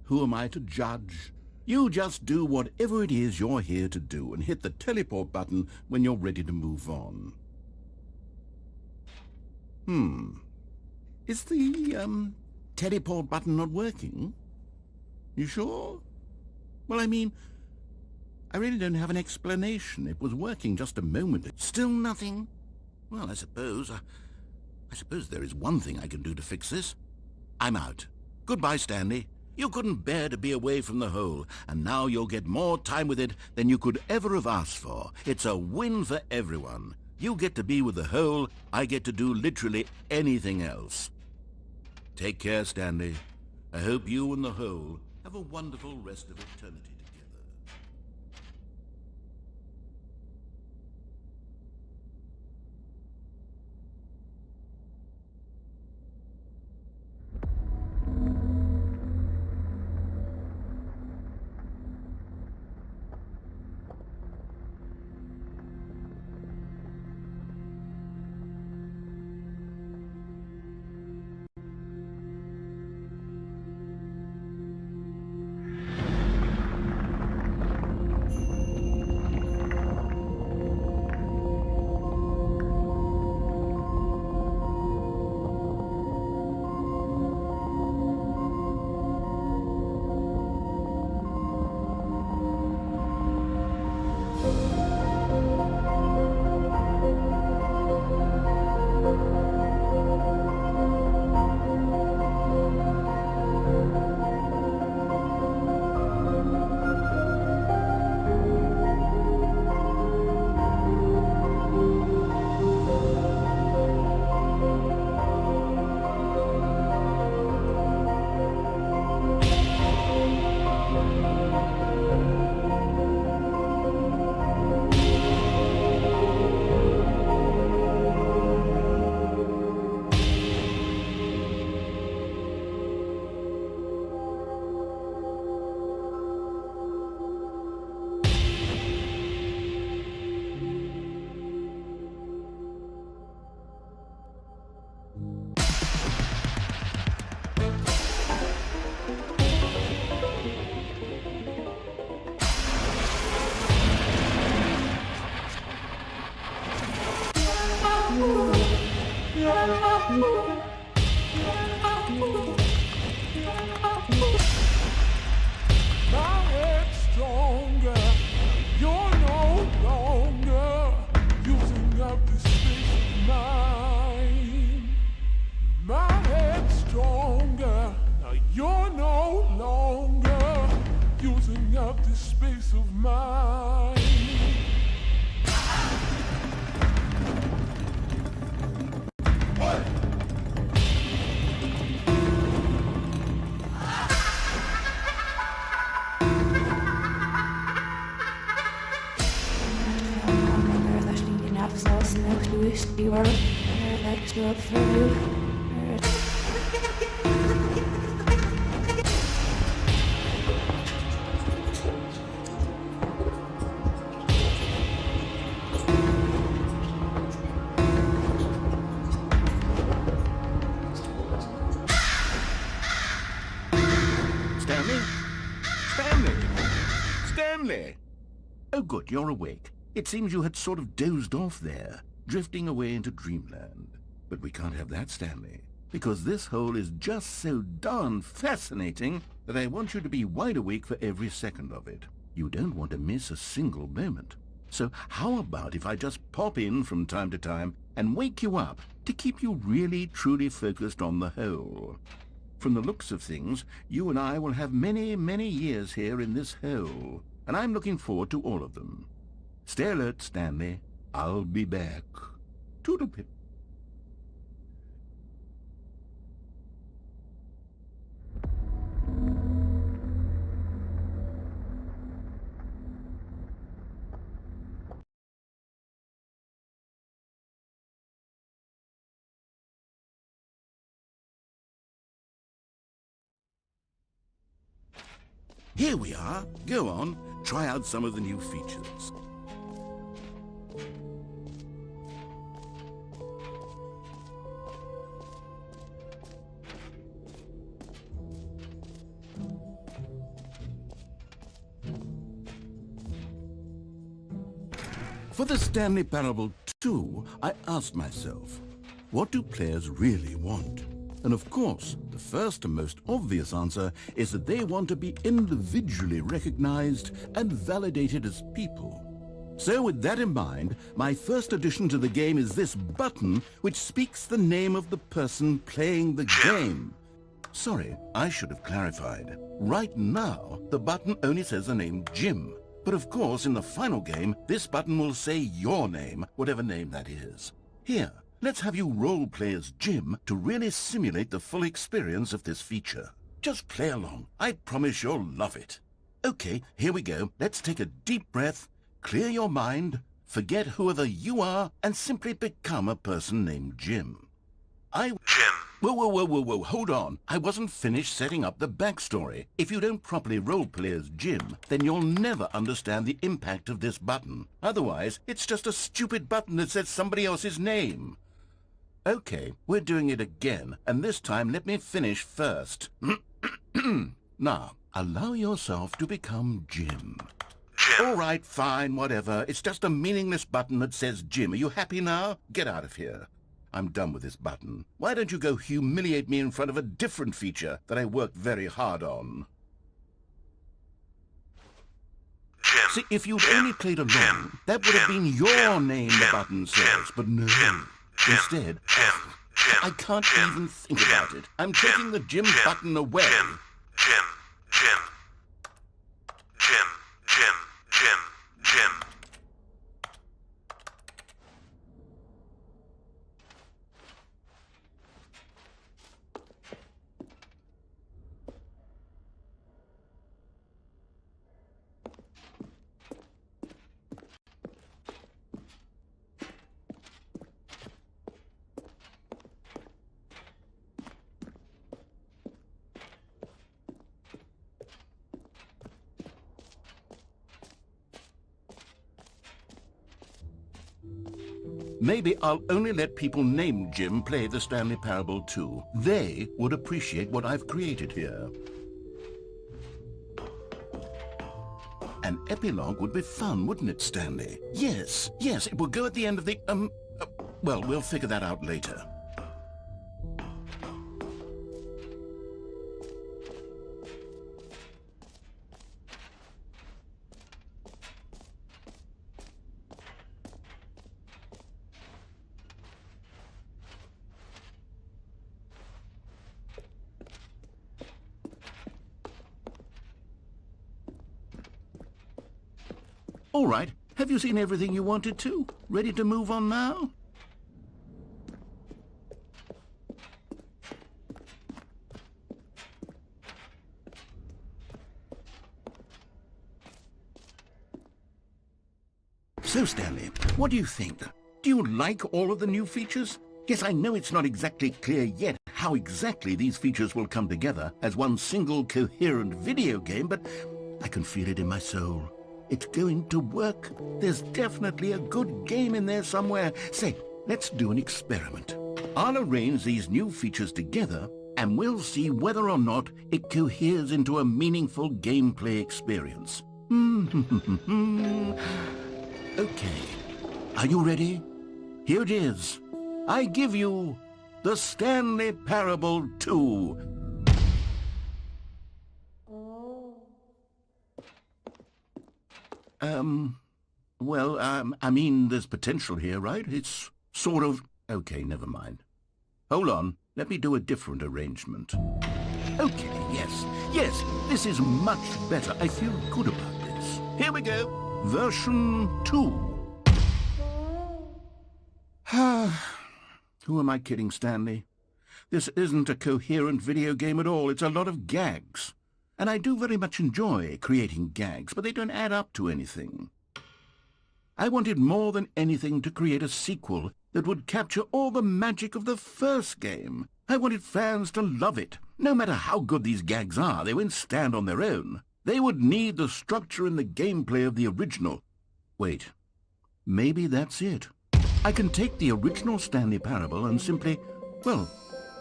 S5: who am I to judge? You just do whatever it is you're here to do and hit the teleport button when you're ready to move on. Is the, teleport button not working? You sure? Well, I mean, I really don't have an explanation. It was working just a moment ago. Still nothing? Well, I suppose there is one thing I can do to fix this. I'm out. Goodbye, Stanley. You couldn't bear to be away from the hole, and now you'll get more time with it than you could ever have asked for. It's a win for everyone. You get to be with the whole, I get to do literally anything else. Take care, Stanley. I hope you and the whole have a wonderful rest of eternity together.
S6: My head's stronger. You're no longer using up the space of mine. My head's stronger. Now you're no longer using up the space of mine.
S5: Stanley? Stanley? Stanley! Oh, good, you're awake. It seems you had sort of dozed off there, drifting away into dreamland. But we can't have that, Stanley, because this hole is just so darn fascinating that I want you to be wide awake for every second of it. You don't want to miss a single moment. So how about if I just pop in from time to time and wake you up to keep you really, truly focused on the hole? From the looks of things, you and I will have many, many years here in this hole, and I'm looking forward to all of them. Stay alert, Stanley. I'll be back. Toodle-pip. Here we are. Go on, try out some of the new features. For the Stanley Parable 2, I asked myself, what do players really want? And of course, the first and most obvious answer is that they want to be individually recognized and validated as people. So with that in mind, my first addition to the game is this button which speaks the name of the person playing the game. Sorry, I should have clarified. Right now, the button only says the name Jim. But of course, in the final game, this button will say your name, whatever name that is. Here, let's have you role-play as Jim to really simulate the full experience of this feature. Just play along. I promise you'll love it. Okay, here we go. Let's take a deep breath, clear your mind, forget whoever you are, and simply become a person named Jim.
S2: Jim.
S5: Whoa, hold on. I wasn't finished setting up the backstory. If you don't properly roleplay as Jim, then you'll never understand the impact of this button. Otherwise, it's just a stupid button that says somebody else's name. Okay, we're doing it again, and this time let me finish first. Now, allow yourself to become Jim.
S2: Jim.
S5: All right, fine, whatever. It's just a meaningless button that says Jim. Are you happy now? Get out of here. I'm done with this button. Why don't you go humiliate me in front of a different feature that I worked very hard on?
S2: Jim.
S5: See, if you'd
S2: Jim.
S5: only played along,
S2: Jim.
S5: that would have
S2: Jim.
S5: been your
S2: Jim.
S5: name
S2: Jim.
S5: the button says,
S2: Jim.
S5: but no.
S2: Jim. Jim.
S5: Instead,
S2: Jim. Jim.
S5: I can't
S2: Jim.
S5: even think
S2: Jim.
S5: about it. I'm taking the Jim button away.
S2: Jim. Jim. Jim. Jim. Jim. Jim. Jim.
S5: Maybe I'll only let people named Jim play the Stanley Parable too. They would appreciate what I've created here. An epilogue would be fun, wouldn't it, Stanley? Yes, it will go at the end of the, well, we'll figure that out later. All right, have you seen everything you wanted to? Ready to move on now? So, Stanley, what do you think? Do you like all of the new features? Yes, I know it's not exactly clear yet how exactly these features will come together as one single coherent video game, but I can feel it in my soul. It's going to work. There's definitely a good game in there somewhere. Say, let's do an experiment. I'll arrange these new features together, and we'll see whether or not it coheres into a meaningful gameplay experience. Okay. Are you ready? Here it is. I give you the Stanley Parable 2. I mean, there's potential here, right? It's sort of... Okay, never mind. Hold on, let me do a different arrangement. Okay, yes, this is much better. I feel good about this. Here we go. Version 2. Who am I kidding, Stanley? This isn't a coherent video game at all. It's a lot of gags. And I do very much enjoy creating gags, but they don't add up to anything. I wanted more than anything to create a sequel that would capture all the magic of the first game. I wanted fans to love it. No matter how good these gags are, they won't stand on their own. They would need the structure and the gameplay of the original. Wait, maybe that's it. I can take the original Stanley Parable and simply, well,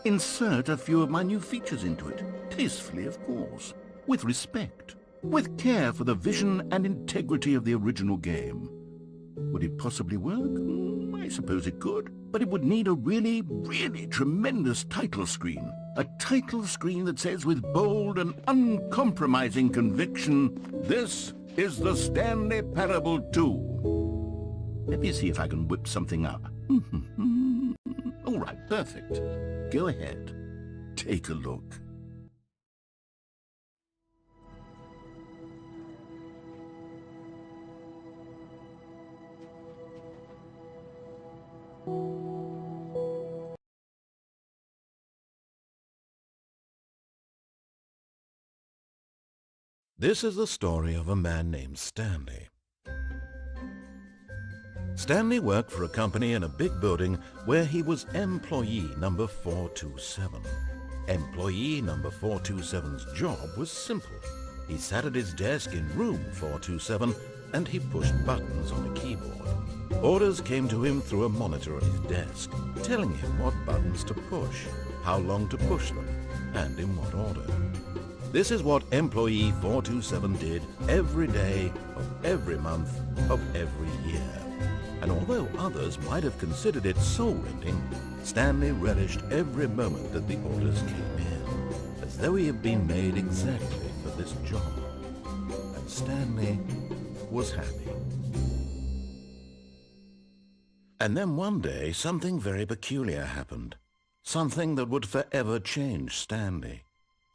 S5: insert a few of my new features into it. Tastefully, of course. With respect. With care for the vision and integrity of the original game. Would it possibly work? I suppose it could. But it would need a really, really tremendous title screen. A title screen that says with bold and uncompromising conviction, "This is the Stanley Parable 2. Let me see if I can whip something up. All right, perfect. Go ahead. Take a look.
S1: This is the story of a man named Stanley. Stanley worked for a company in a big building where he was employee number 427. Employee number 427's job was simple. He sat at his desk in room 427 and he pushed buttons on a keyboard. Orders came to him through a monitor at his desk, telling him what buttons to push, how long to push them, and in what order. This is what employee 427 did every day of every month of every year. And although others might have considered it soul-rending, Stanley relished every moment that the orders came in, as though he had been made exactly for this job. And Stanley was happy. And then one day, something very peculiar happened. Something that would forever change Stanley.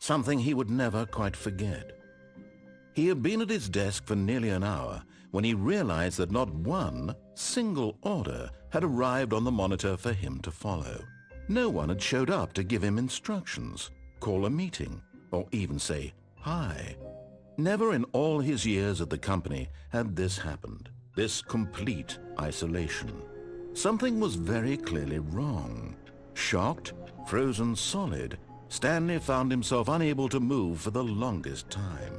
S1: Something he would never quite forget. He had been at his desk for nearly an hour when he realized that not one single order had arrived on the monitor for him to follow. No one had showed up to give him instructions, call a meeting, or even say hi. Never in all his years at the company had this happened, this complete isolation. Something was very clearly wrong. Shocked, frozen solid, Stanley found himself unable to move for the longest time.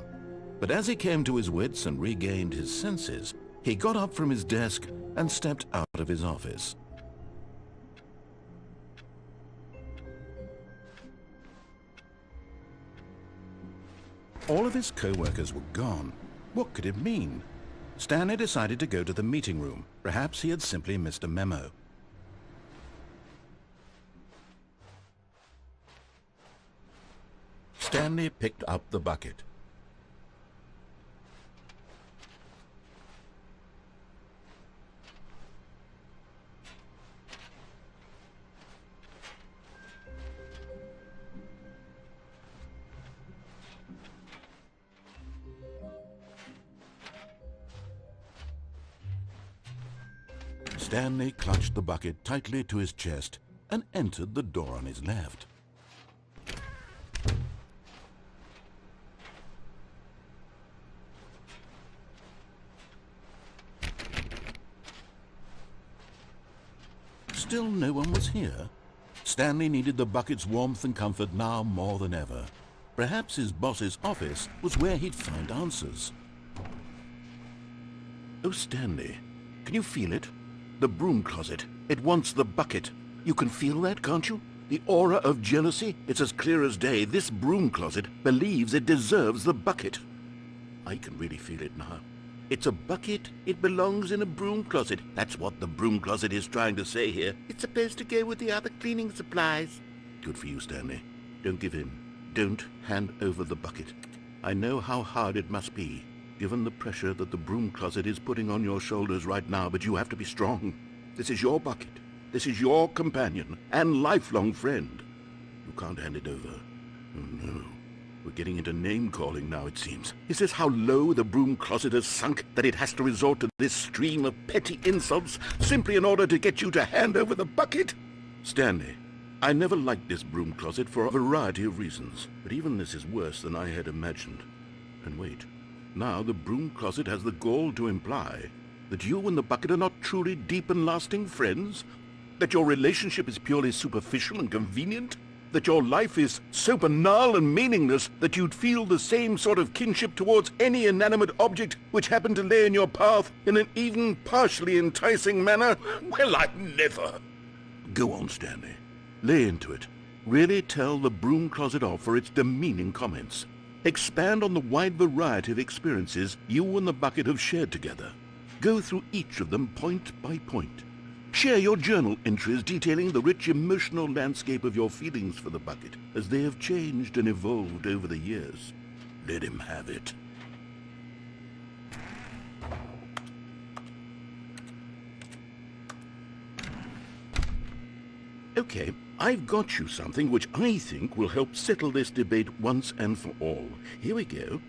S1: But as he came to his wits and regained his senses, he got up from his desk and stepped out of his office. All of his co-workers were gone. What could it mean? Stanley decided to go to the meeting room. Perhaps he had simply missed a memo. Stanley picked up the bucket. Stanley clutched the bucket tightly to his chest and entered the door on his left. Still no one was here. Stanley needed the bucket's warmth and comfort now more than ever. Perhaps his boss's office was where he'd find answers. Oh, Stanley, can you feel it? The broom closet. It wants the bucket. You can feel that, can't you? The aura of jealousy? It's as clear as day. This broom closet believes it deserves the bucket. I can really feel it now. It's a bucket. It belongs in a broom closet. That's what the broom closet is trying to say here. It's supposed to go with the other cleaning supplies. Good for you, Stanley. Don't give in. Don't hand over the bucket. I know how hard it must be, given the pressure that the broom closet is putting on your shoulders right now, but you have to be strong. This is your bucket. This is your companion and lifelong friend. You can't hand it over. Oh, no. We're getting into name-calling now, it seems. Is this how low the broom closet has sunk, that it has to resort to this stream of petty insults simply in order to get you to hand over the bucket? Stanley, I never liked this broom closet for a variety of reasons, but even this is worse than I had imagined. And wait, now the broom closet has the gall to imply that you and the bucket are not truly deep and lasting friends? That your relationship is purely superficial and convenient? That your life is so banal and meaningless that you'd feel the same sort of kinship towards any inanimate object which happened to lay in your path in an even partially enticing manner? Well, I'd never. Go on, Stanley. Lay into it. Really tell the broom closet off for its demeaning comments. Expand on the wide variety of experiences you and the bucket have shared together. Go through each of them point by point. Share your journal entries detailing the rich emotional landscape of your feelings for the bucket as they have changed and evolved over the years. Let him have it. Okay, I've got you something which I think will help settle this debate once and for all. Here we go.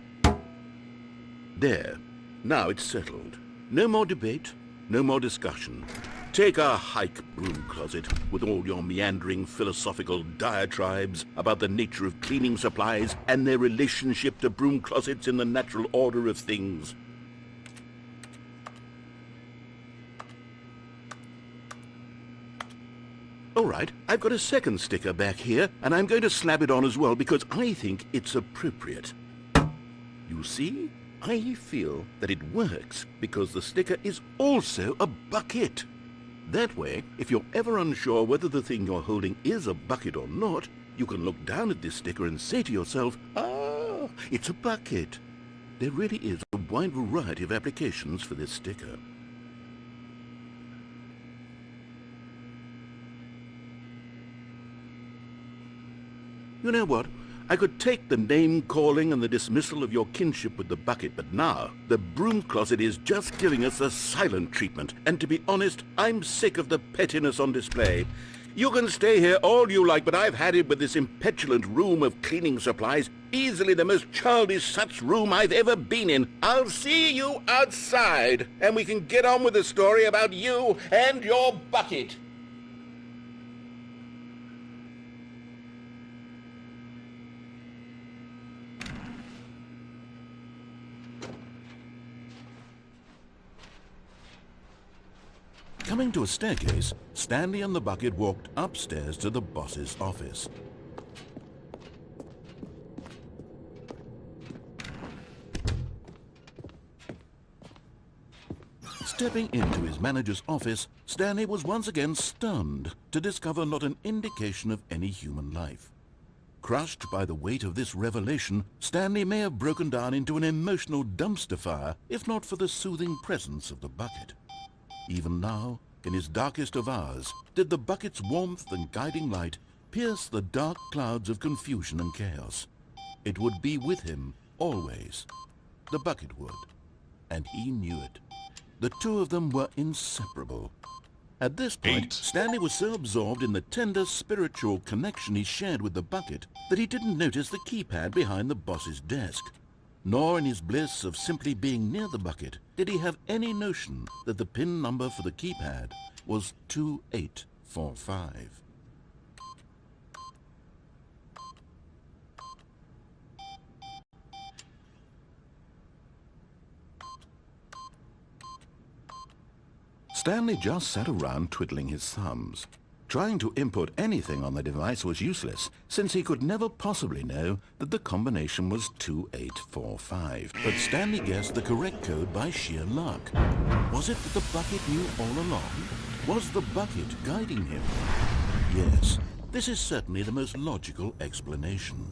S1: There. Now it's settled. No more debate, no more discussion.
S5: Take a hike, broom closet, with all your meandering philosophical diatribes about the nature of cleaning supplies and their relationship to broom closets in the natural order of things. All right, I've got a second sticker back here, and I'm going to slap it on as well because I think it's appropriate. You see, I feel that it works because the sticker is also a bucket. That way, if you're ever unsure whether the thing you're holding is a bucket or not, you can look down at this sticker and say to yourself, "Ah, it's a bucket." There really is a wide variety of applications for this sticker. You know what? I could take the name-calling and the dismissal of your kinship with the bucket, but now the broom closet is just giving us a silent treatment. And to be honest, I'm sick of the pettiness on display. You can stay here all you like, but I've had it with this impetulant room of cleaning supplies. Easily the most childish such room I've ever been in. I'll see you outside, and we can get on with the story about you and your bucket.
S1: Coming to a staircase, Stanley and the bucket walked upstairs to the boss's office. Stepping into his manager's office, Stanley was once again stunned to discover not an indication of any human life. Crushed by the weight of this revelation, Stanley may have broken down into an emotional dumpster fire if not for the soothing presence of the bucket. Even now, in his darkest of hours, did the bucket's warmth and guiding light pierce the dark clouds of confusion and chaos. It would be with him always. The bucket would, and he knew it. The two of them were inseparable. At this point, Stanley was so absorbed in the tender spiritual connection he shared with the bucket that he didn't notice the keypad behind the boss's desk. Nor in his bliss of simply being near the bucket did he have any notion that the PIN number for the keypad was 2845. Stanley just sat around twiddling his thumbs. Trying to input anything on the device was useless, since he could never possibly know that the combination was 2845. But Stanley guessed the correct code by sheer luck. Was it that the bucket knew all along? Was the bucket guiding him? Yes, this is certainly the most logical explanation.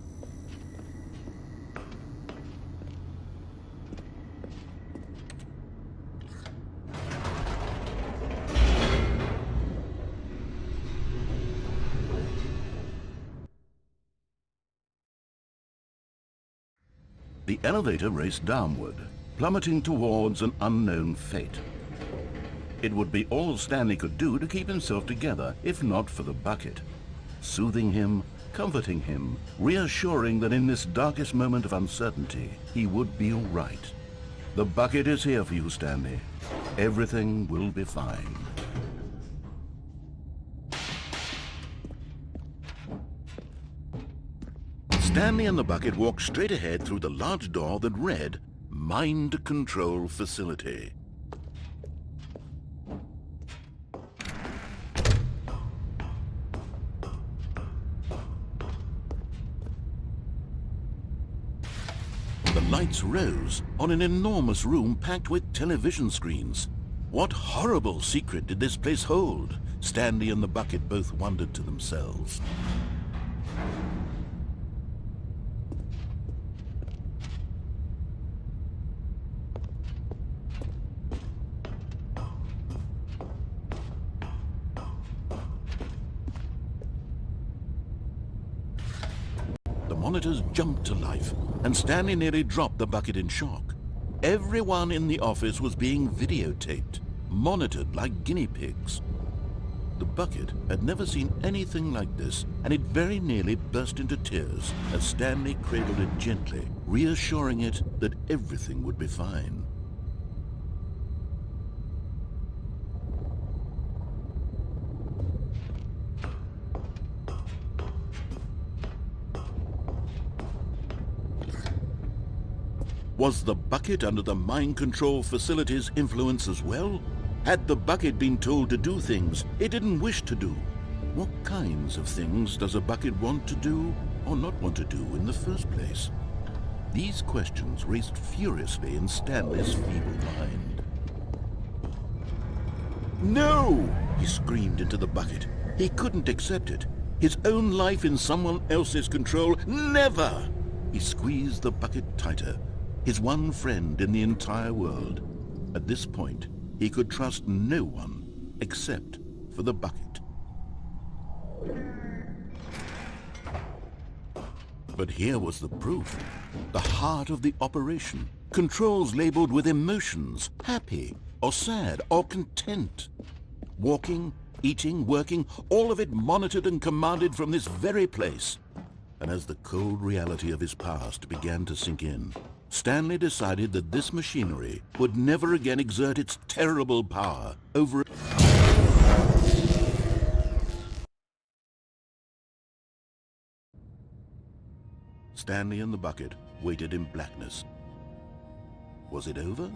S1: The elevator raced downward, plummeting towards an unknown fate. It would be all Stanley could do to keep himself together, if not for the bucket. Soothing him, comforting him, reassuring that in this darkest moment of uncertainty, he would be all right. The bucket is here for you, Stanley. Everything will be fine. Stanley and the bucket walked straight ahead through the large door that read, Mind Control Facility. The lights rose on an enormous room packed with television screens. What horrible secret did this place hold? Stanley and the bucket both wondered to themselves. The monitors jumped to life, and Stanley nearly dropped the bucket in shock. Everyone in the office was being videotaped, monitored like guinea pigs. The bucket had never seen anything like this, and it very nearly burst into tears as Stanley cradled it gently, reassuring it that everything would be fine.
S5: Was the bucket under the mind control facility's influence as well? Had the bucket been told to do things it didn't wish to do? What kinds of things does a bucket want to do or not want to do in the first place? These questions raced furiously in Stanley's feeble mind. No! He screamed into the bucket. He couldn't accept it. His own life in someone else's control, never! He squeezed the bucket tighter. His one friend in the entire world. At this point, he could trust no one except for the bucket. But here was the proof. The heart of the operation. Controls labeled with emotions, happy or sad or content. Walking, eating, working, all of it monitored and commanded from this very place. And as the cold reality of his past began to sink in, Stanley decided that this machinery would never again exert its terrible power over... Stanley and the bucket waited in blackness. Was it over?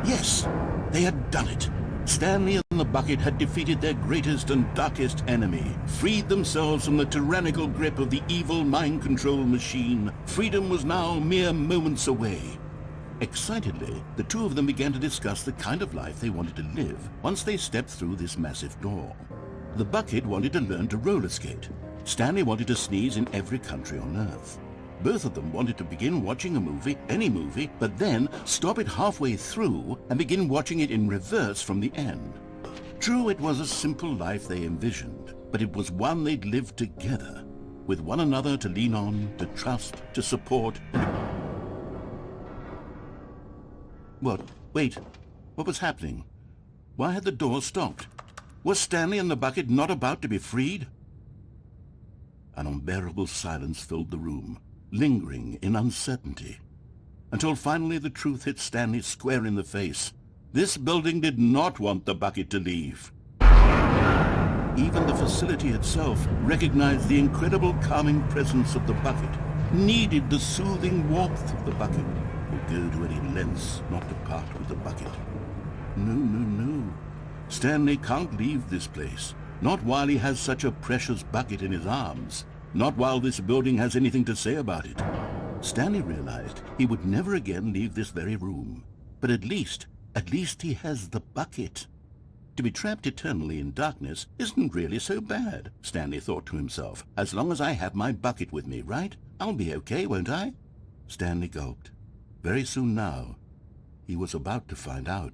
S5: Yes, they had done it. Stanley and the bucket had defeated their greatest and darkest enemy, freed themselves from the tyrannical grip of the evil mind control machine. Freedom was now mere moments away. Excitedly, the two of them began to discuss the kind of life they wanted to live once they stepped through this massive door. The bucket wanted to learn to roller skate. Stanley wanted to sneeze in every country on Earth. Both of them wanted to begin watching a movie, any movie, but then stop it halfway through and begin watching it in reverse from the end. True, it was a simple life they envisioned, but it was one they'd lived together, with one another to lean on, to trust, to support. What? Wait. What was happening? Why had the door stopped? Was Stanley and the bucket not about to be freed? An unbearable silence filled the room, lingering in uncertainty, until finally the truth hit Stanley square in the face. This building did not want the bucket to leave. Even the facility itself recognized the incredible calming presence of the bucket, needed the soothing warmth of the bucket, would go to any lengths not to part with the bucket. No, no, no. Stanley can't leave this place, not while he has such a precious bucket in his arms, not while this building has anything to say about it. Stanley realized he would never again leave this very room, but at least he has the bucket. To be trapped eternally in darkness isn't really so bad, Stanley thought to himself. As long as I have my bucket with me, right? I'll be okay, won't I? Stanley gulped. Very soon now, he was about to find out.